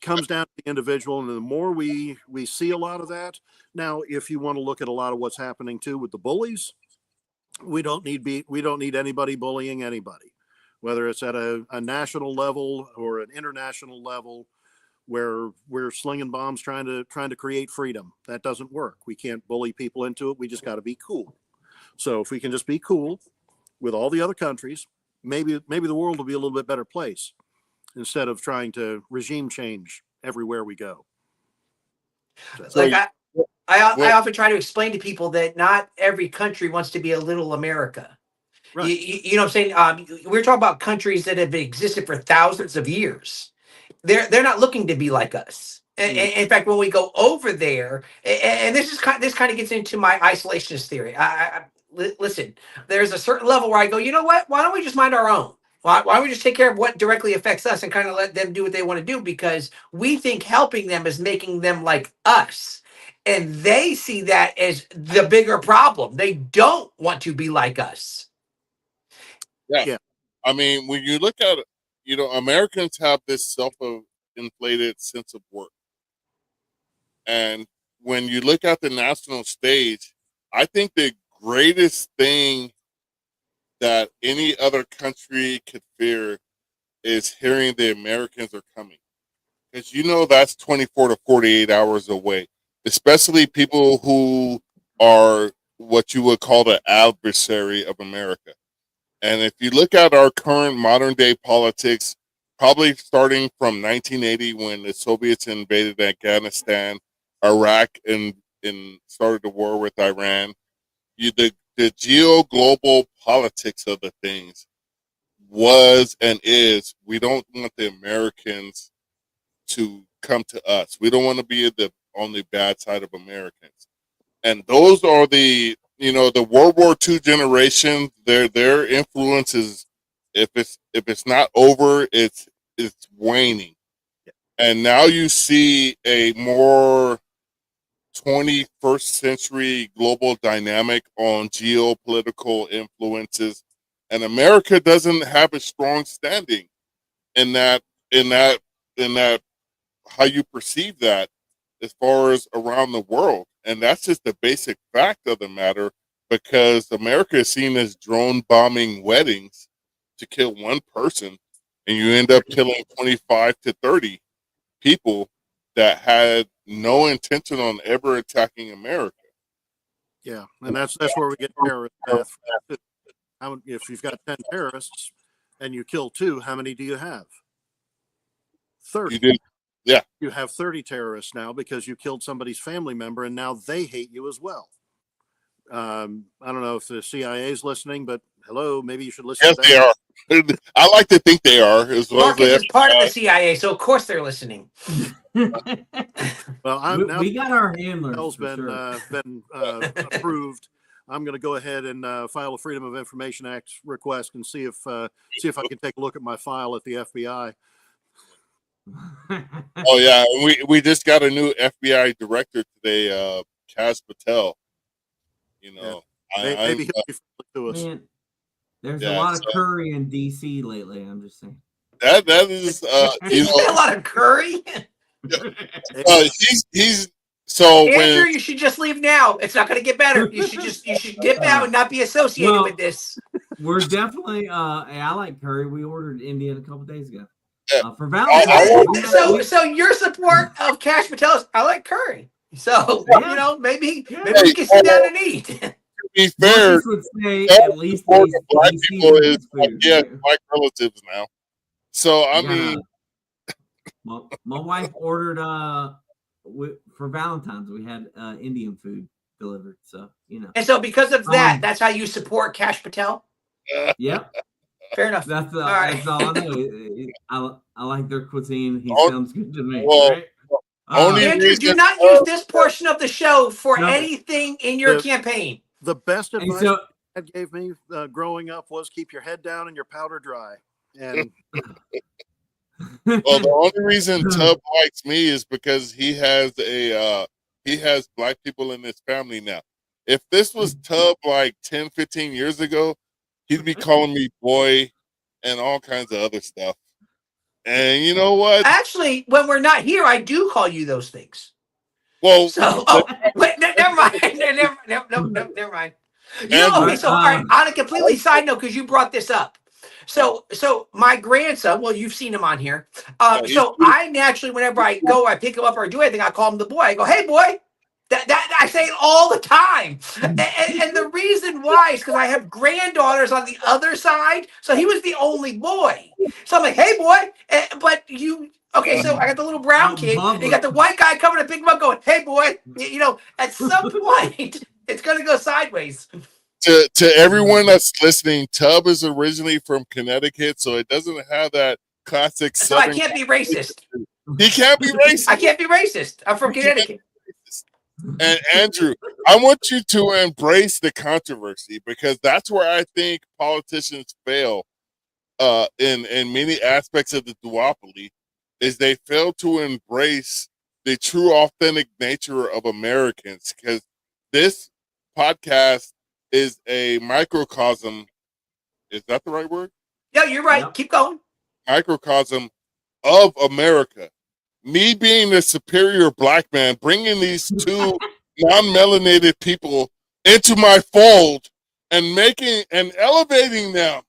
comes down to the individual, and the more we see a lot of that. Now, if you want to look at a lot of what's happening too with the bullies, we don't need anybody bullying anybody, whether it's at a national level or an international level, where we're slinging bombs trying to create freedom. That doesn't work. We can't bully people into it. We just got to be cool. So if we can just be cool with all the other countries, maybe the world will be a little bit better place, instead of trying to regime change everywhere we go. Like I often try to explain to people that not every country wants to be a little America. Right. You know what I'm saying? We're talking about countries that have existed for thousands of years. They're not looking to be like us. In fact, when we go over there, and this kind of gets into my isolationist theory. Listen, there's a certain level where I go, you know what? Why don't we just mind our own? Why don't we just take care of what directly affects us and kind of let them do what they want to do? Because we think helping them is making them like us. And they see that as the bigger problem. They don't want to be like us. Yeah. I mean, when you look at it, Americans have this self-inflated sense of worth. And when you look at the national stage, I think the greatest thing that any other country could fear is hearing the Americans are coming. Because that's 24 to 48 hours away, especially people who are what you would call the adversary of America. And if you look at our current modern day politics, probably starting from 1980 when the Soviets invaded Afghanistan, Iraq, and started the war with Iran, the geo-global politics of the things was and is, we don't want the Americans to come to us. We don't want to be on the bad side of Americans. And those are the World War II generation. Their influence is, if it's not over, it's waning. And now you see a more 21st century global dynamic on geopolitical influences, and America doesn't have a strong standing in that how you perceive that as far as around the world. And that's just the basic fact of the matter, because America is seen as drone bombing weddings to kill one person, and you end up killing 25 to 30 people that had no intention on ever attacking America. Yeah, and that's where we get terrorist death. If you've got 10 terrorists and you kill 2, how many do you have? 30. You did. Yeah. You have 30 terrorists now because you killed somebody's family member, and now they hate you as well. I don't know if the CIA is listening, but hello, maybe you should listen. Yes, they are. I like to think they are. As well. Marcus is part of the CIA, so of course they're listening. Well, we got our handlers. Been approved. I'm going to go ahead and file a Freedom of Information Act request and see if I can take a look at my file at the FBI. Oh yeah, we just got a new FBI director today, Kaz Patel. Maybe he'll be friendly to us. Man, there's a lot of curry in DC lately. I'm just saying. That is a lot of curry. He's so Andrew, you should just leave now. It's not going to get better. You should dip out and not be associated with this. We're definitely. I like curry. We ordered Indian a couple days ago. For Valentine's. So your support of Cash Patel is, I like curry. So maybe we can sit down and eat. To be fair, would say at least black people is black relatives now. So I mean, my wife ordered for Valentine's. We had Indian food delivered. So and so because of that, that's how you support Cash Patel. Yep. Fair enough. That's all I know. I like their cuisine. He sounds good to me. Well, right? Andrew, do not use this portion of the show for anything in your campaign. The best advice Dad gave me growing up was keep your head down and your powder dry. And well, the only reason Tub likes me is because he has black people in his family now. If this was Tub like 10, 15 years ago, he'd be calling me boy and all kinds of other stuff. And you know what? Actually, when we're not here, I do call you those things. Well, wait, never mind. Never mind. So all right, on a completely side note, because you brought this up. So my grandson, well, you've seen him on here. So I naturally, whenever I go, I pick him up or do anything, I call him the boy. I go, hey, boy. That I say it all the time. And the reason why is because I have granddaughters on the other side. So he was the only boy. So I'm like, hey, boy. But you, okay, so I got the little brown kid. And you got the white guy coming to pick him up going, hey, boy. At some point, it's going to go sideways. To everyone that's listening, Tub is originally from Connecticut, so it doesn't have that classic So I Southern. can't be racist. He can't be racist. I can't be racist. I'm from Connecticut. And Andrew, I want you to embrace the controversy, because that's where I think politicians fail in many aspects of the duopoly, is they fail to embrace the true authentic nature of Americans, because this podcast is a microcosm. Is that the right word? Yeah, you're right. Yep. Keep going. Microcosm of America. Me being the superior black man, bringing these two non-melanated people into my fold and making and elevating them.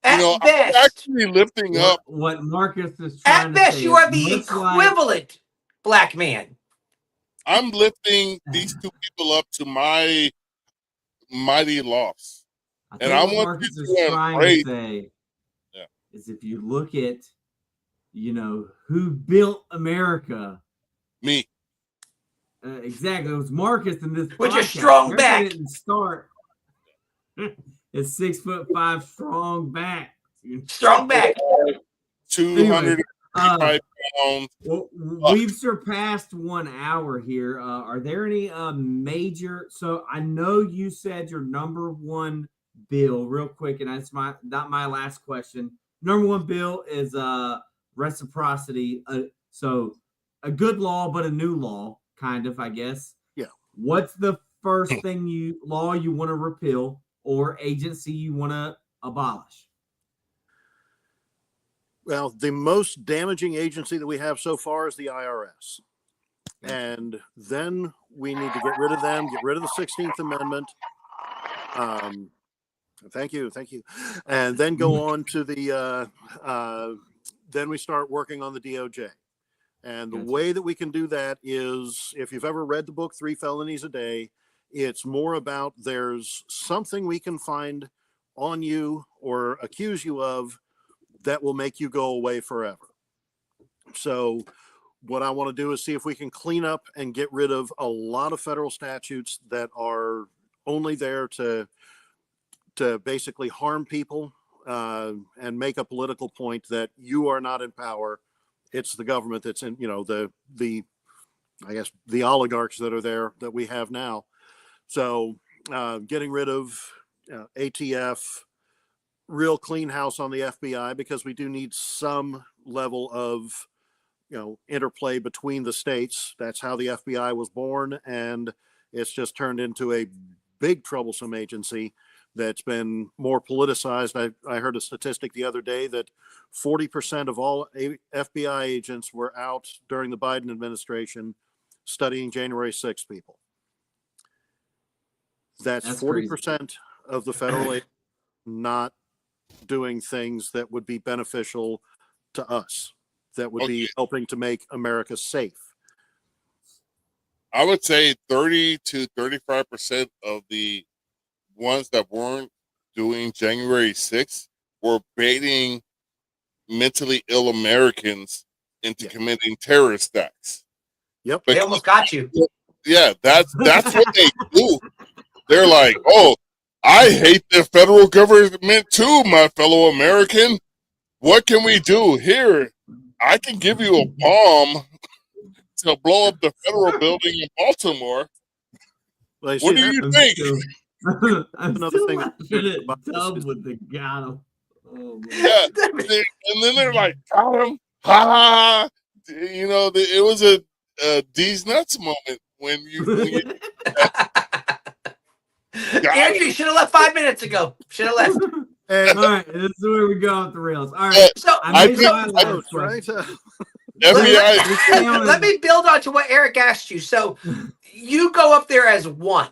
At I'm best, actually lifting up. What Marcus is trying at to best, say you are is the much like- equivalent black man. I'm lifting these two people up to my mighty loss. I think what Marcus is trying to say is, if you look at, who built America. Me. Exactly. It was Marcus in this With your podcast. strong America back. didn't start. It's 6'5" strong back. Strong back. 235 pounds. Well, we've surpassed 1 hour here. Are there any major? So I know you said your number one bill, real quick, and that's not my last question. Number one bill is reciprocity. So a good law, but a new law, kind of, I guess. Yeah. What's the first law you want to repeal, or agency you want to abolish? Well, the most damaging agency that we have so far is the IRS. And then we need to get rid of them, get rid of the 16th Amendment. Thank you. And then go on to then we start working on the DOJ. And the way that we can do that is, if you've ever read the book, 3 Felonies a Day, it's more about there's something we can find on you or accuse you of that will make you go away forever. So what I want to do is see if we can clean up and get rid of a lot of federal statutes that are only there to basically harm people and make a political point that you are not in power. It's the government that's in, the I guess the oligarchs that are there that we have now. So getting rid of ATF, real clean house on the FBI, because we do need some level of, interplay between the states. That's how the FBI was born. And it's just turned into a big troublesome agency that's been more politicized. I heard a statistic the other day that 40% of all FBI agents were out during the Biden administration studying January 6th people. That's 40% of the federal agents not doing things that would be beneficial to us, that would be helping to make America safe. I would say 30 to 35% of the ones that weren't doing January 6th were baiting mentally ill Americans into committing terrorist acts. Yep. They almost got you. Yeah, that's what they do. They're like, oh, I hate the federal government too, my fellow American. What can we do? Here, I can give you a bomb to blow up the federal building in Baltimore. Well, what do you think? Another thing with the got him. Yeah, and then they're like, got him, ha ha ha. It was a D's nuts moment when you Andrew, you should have left 5 minutes ago. Should have left. All right, this is where we go off the rails. All right, let me build on to what Eric asked you. So you go up there as one.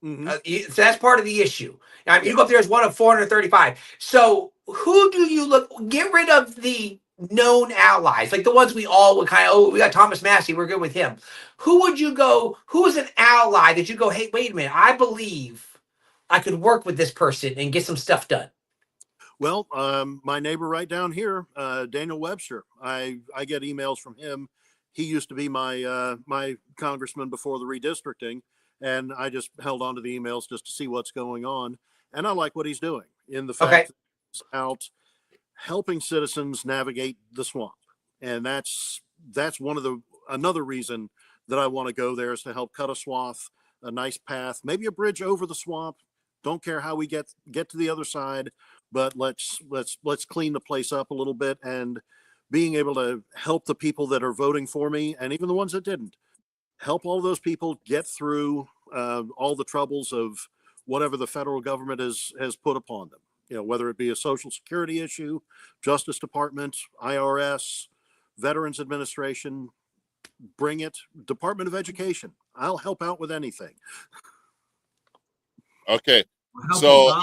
Mm-hmm. So that's part of the issue. Now, you go up there as one of 435. So who do you get rid of the known allies, like the ones we all would we got Thomas Massey, we're good with him. Who would you go, who is an ally that you go, hey, wait a minute, I believe I could work with this person and get some stuff done? Well, my neighbor right down here, Daniel Webster, I get emails from him. he used to be my congressman before the redistricting, and I just held on to the emails just to see what's going on. And I like what he's doing in the fact that he's out helping citizens navigate the swamp. And that's another reason that I want to go there, is to help cut a swath, a nice path, maybe a bridge over the swamp. Don't care how we get to the other side, but let's clean the place up a little bit, and being able to help the people that are voting for me, and even the ones that didn't, help all those people get through all the troubles of whatever the federal government has put upon them. You know, whether it be a Social Security issue, Justice Department, IRS, Veterans Administration, bring it. Department of Education, I'll help out with anything. Okay, so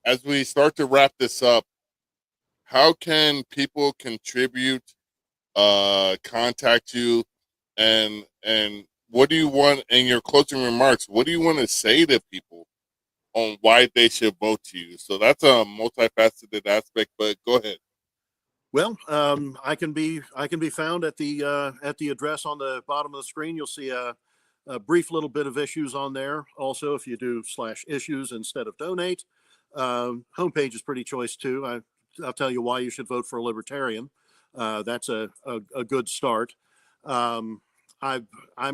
as we start to wrap this up, how can people contribute, contact you, and what do you want in your closing remarks? What do you want to say to people on why they should vote to you? So that's a multifaceted aspect, but go ahead. Well, I can be found at the address on the bottom of the screen. You'll see a brief little bit of issues on there. Also, if you do /issues instead of donate, homepage is pretty choice too. I'll tell you why you should vote for a libertarian. That's a good start. I'm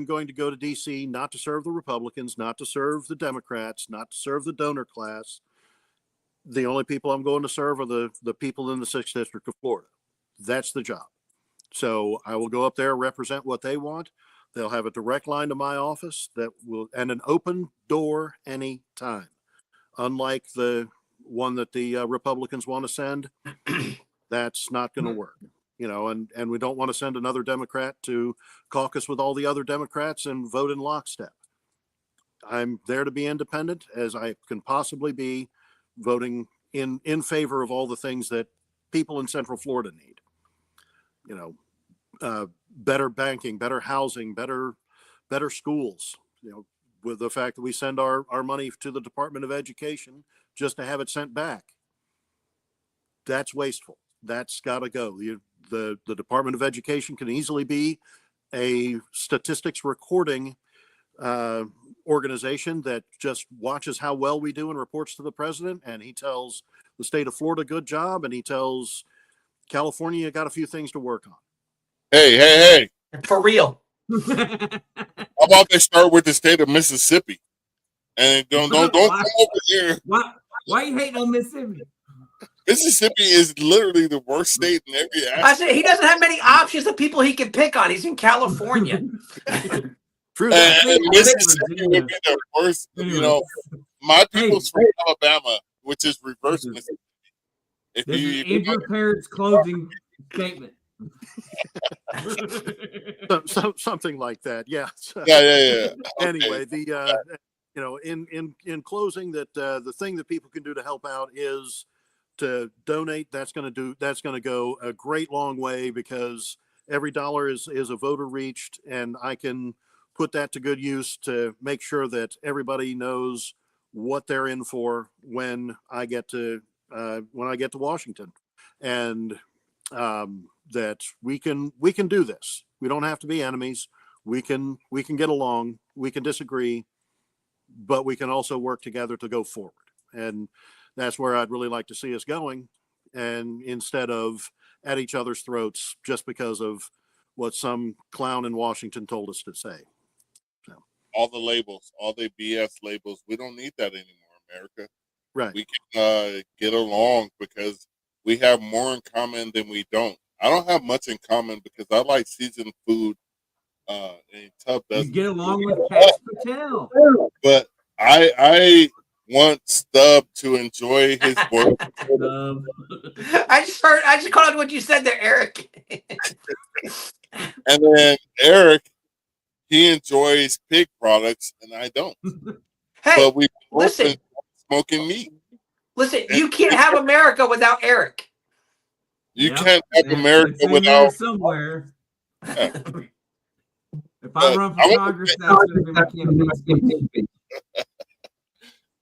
going to go to DC, not to serve the Republicans, not to serve the Democrats, not to serve the donor class. The only people I'm going to serve are the people in the 6th District of Florida. That's the job. So I will go up there, represent what they want. They'll have a direct line to my office and an open door anytime. Unlike the one that the Republicans want to send, that's not going to work. You know, and we don't want to send another Democrat to caucus with all the other Democrats and vote in lockstep. I'm there to be independent as I can possibly be, voting in favor of all the things that people in Central Florida need. You know, better banking, better housing, better schools. You know, with the fact that we send our money to the Department of Education just to have it sent back, that's wasteful. That's got to go. The Department of Education can easily be a statistics recording organization that just watches how well we do and reports to the president, and he tells the state of Florida, good job, and he tells California, you got a few things to work on. Hey. For real. How about they start with the state of Mississippi? And don't come over here. Why you hating on Mississippi? Mississippi is literally the worst state in every aspect. I said he doesn't have many options of people he can pick on. He's in California. True. And Mississippi would be the worst. You know, my people's from Alabama, which is reverse Mississippi. This is Andrew Parrott's closing statement. Something like that. Yeah. Yeah. Anyway, in closing, that the thing that people can do to help out is to donate. That's going to go a great long way, because every dollar is a voter reached, and I can put that to good use to make sure that everybody knows what they're in for when I get to Washington, and that we can do this. We don't have to be enemies. We can get along. We can disagree, but we can also work together to go forward. And that's where I'd really like to see us going. And instead of at each other's throats just because of what some clown in Washington told us to say. So. All the labels, all the BS labels, we don't need that anymore, America. Right. We can get along because we have more in common than we don't. I don't have much in common because I like seasoned food. And Tub doesn't. You get along with Cash Patel. But I want Stub to enjoy his work. I just caught on what you said there, Eric. And then Eric, he enjoys pig products, and I don't. Hey, but we listen, smoking meat. Listen, you can't have America without Eric. You can't have America without somewhere. Yeah. If I run for Congress, that's going to be my campaign speech.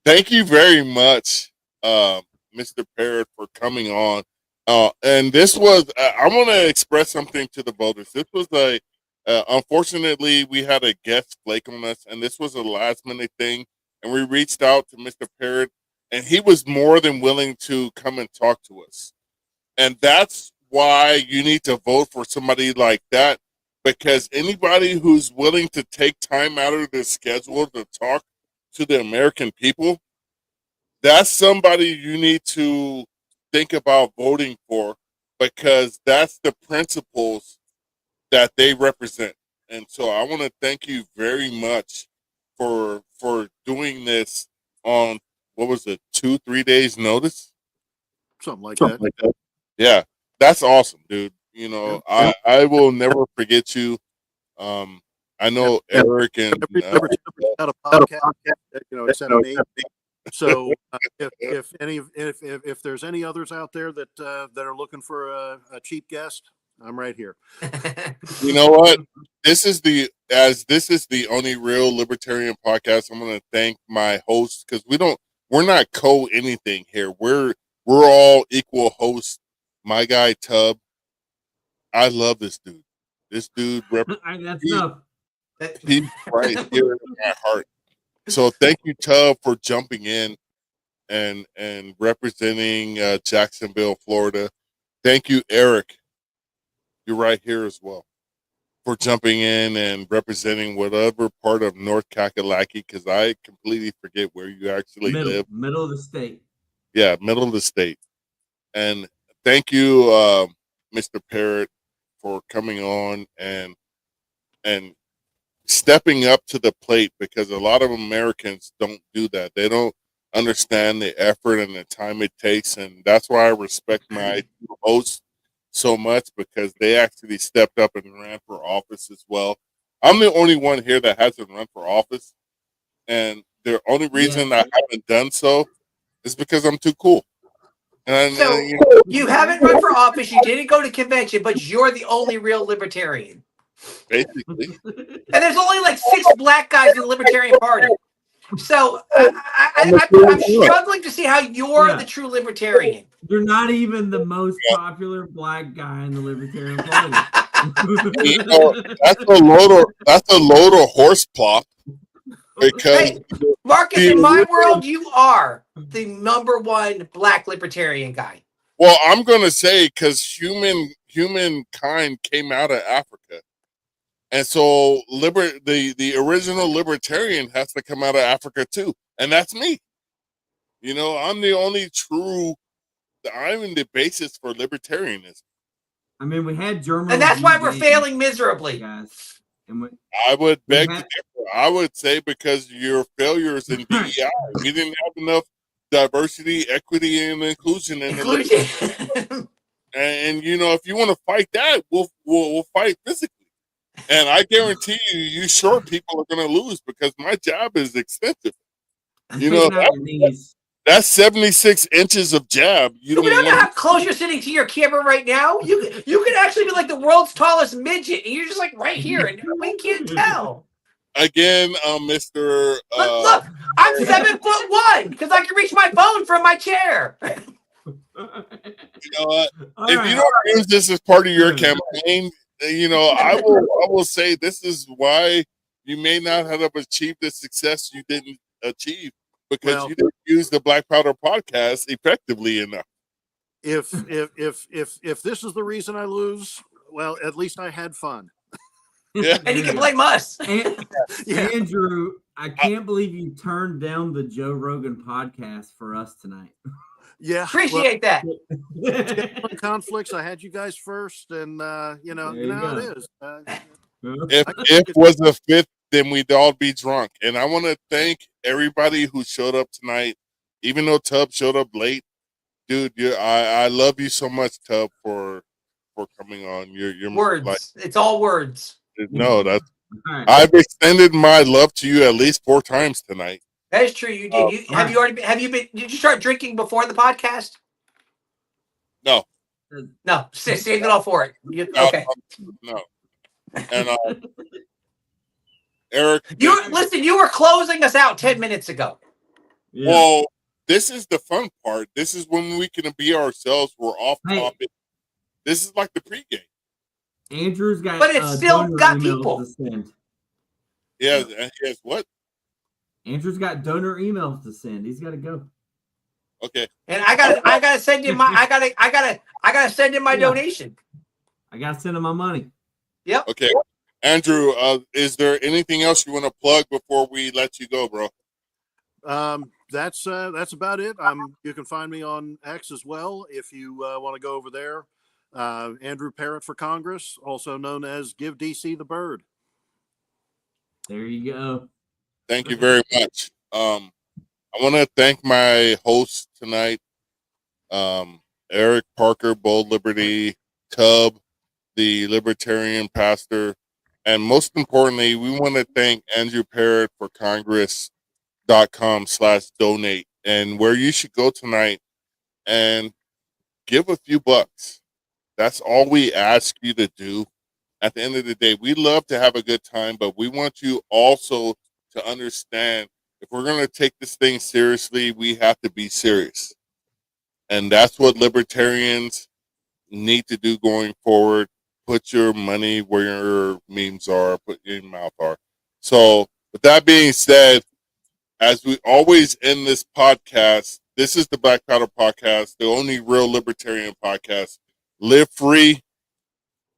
Thank you very much, Mr. Parrott, for coming on And this was, I want to express something to the voters. This was unfortunately, we had a guest flake on us, and this was a last minute thing. And we reached out to Mr. Parrott, and he was more than willing to come and talk to us. And that's why you need to vote for somebody like that, because anybody who's willing to take time out of their schedule to talk to the American people, that's somebody you need to think about voting for, because that's the principles that they represent. And so I want to thank you very much for doing this on, what was it, 2-3 days notice? Something like that. Yeah, that's awesome, dude. You know, I will never forget you. I know Eric and never had a podcast, except me. So if there's any others out there that are looking for a cheap guest, I'm right here. You know what? This is the only real libertarian podcast. I'm going to thank my hosts, because we're not anything here. We're all equal hosts. My guy Tub, I love this dude. This dude, that's enough. He's right here in my heart. So thank you, Tub, for jumping in and representing Jacksonville, Florida. Thank you, Eric. You're right here as well, for jumping in and representing whatever part of North Kakalaki, because I completely forget where you actually live. Middle of the state. Yeah, middle of the state. And thank you, Mr. Parrott, for coming on and stepping up to the plate, because a lot of Americans don't do that. They don't understand the effort and the time it takes, and that's why I respect my hosts so much, because they actually stepped up and ran for office as well. I'm the only one here that hasn't run for office, and the only reason I haven't done so is because I'm too cool. And so you haven't run for office, you didn't go to convention, but you're the only real libertarian. Basically. And there's only like 6 black guys in the Libertarian Party. So I'm struggling to see how you're the true libertarian. You're not even the most popular black guy in the Libertarian Party. You know, that's a load of horse plop. Because Marcus, in my world, you are the #1 black libertarian guy. Well, I'm gonna say, because humankind came out of Africa. And so the original libertarian has to come out of Africa too. And that's me. You know, I'm the only I'm in the basis for libertarianism. I mean, we had German. And that's why we're failing miserably. Guys. I would beg to differ. I would say because your failures in DEI, we didn't have enough diversity, equity, and inclusion in the and you know, if you want to fight that, we'll fight physically. And I guarantee you short people are going to lose, because my job is extensive. You know, that's 76 inches of jab. You don't know how close you're sitting to your camera right now? You could actually be like the world's tallest midget, and you're just like right here, and we can't tell. Again, Mr. Look, I'm 7'1" because I can reach my phone from my chair. You know what? If you don't use this as part of your campaign, you know, I will say this is why you may not have achieved the success you didn't achieve, because you didn't use the Black Powder podcast effectively enough. If this is the reason I lose, well, at least I had fun. Yeah. And you can blame us. Andrew, I can't believe you turned down the Joe Rogan podcast for us tonight. Yeah, appreciate that. Conflicts. I had you guys first, and you know how it is. If was a fifth, then we'd all be drunk. And I want to thank everybody who showed up tonight, even though Tub showed up late. Dude, I love you so much, Tub, for coming on. You're words. Like, it's all words. No, that's. I've extended my love to you at least 4 times tonight. That is true. You did. Did you start drinking before the podcast? No. No. Saved it all for it. Okay. No. And Eric, you were closing us out 10 minutes ago. Yeah. Well, this is the fun part. This is when we can be ourselves. We're off topic. This is like the pregame. Andrew's got, but it's still donor got emails people. to send. Yeah, yes. What? Andrew's got donor emails to send. He's got to go. Okay. And I gotta send him my I gotta send him my donation. I gotta send him my money. Yep. Okay. Andrew, is there anything else you want to plug before we let you go, bro? That's about it. You can find me on X as well if you want to go over there. Andrew Parrott for Congress, also known as Give DC the Bird. There you go. Thank you very much. I want to thank my hosts tonight, Eric Parker, Bold Liberty, Tub, the Libertarian pastor, and most importantly, we want to thank Andrew Parrott for Congress.com/donate, and where you should go tonight and give a few bucks. That's all we ask you to do. At the end of the day, we love to have a good time, but we want you also to understand if we're going to take this thing seriously, we have to be serious. And that's what libertarians need to do going forward. Put your money where your memes are, put your mouth are. So with that being said, as we always end this podcast, this is the Black Powder Podcast, the only real libertarian podcast. Live free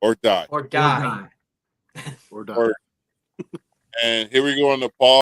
or die. Or die. Or die. And here we go on the pause.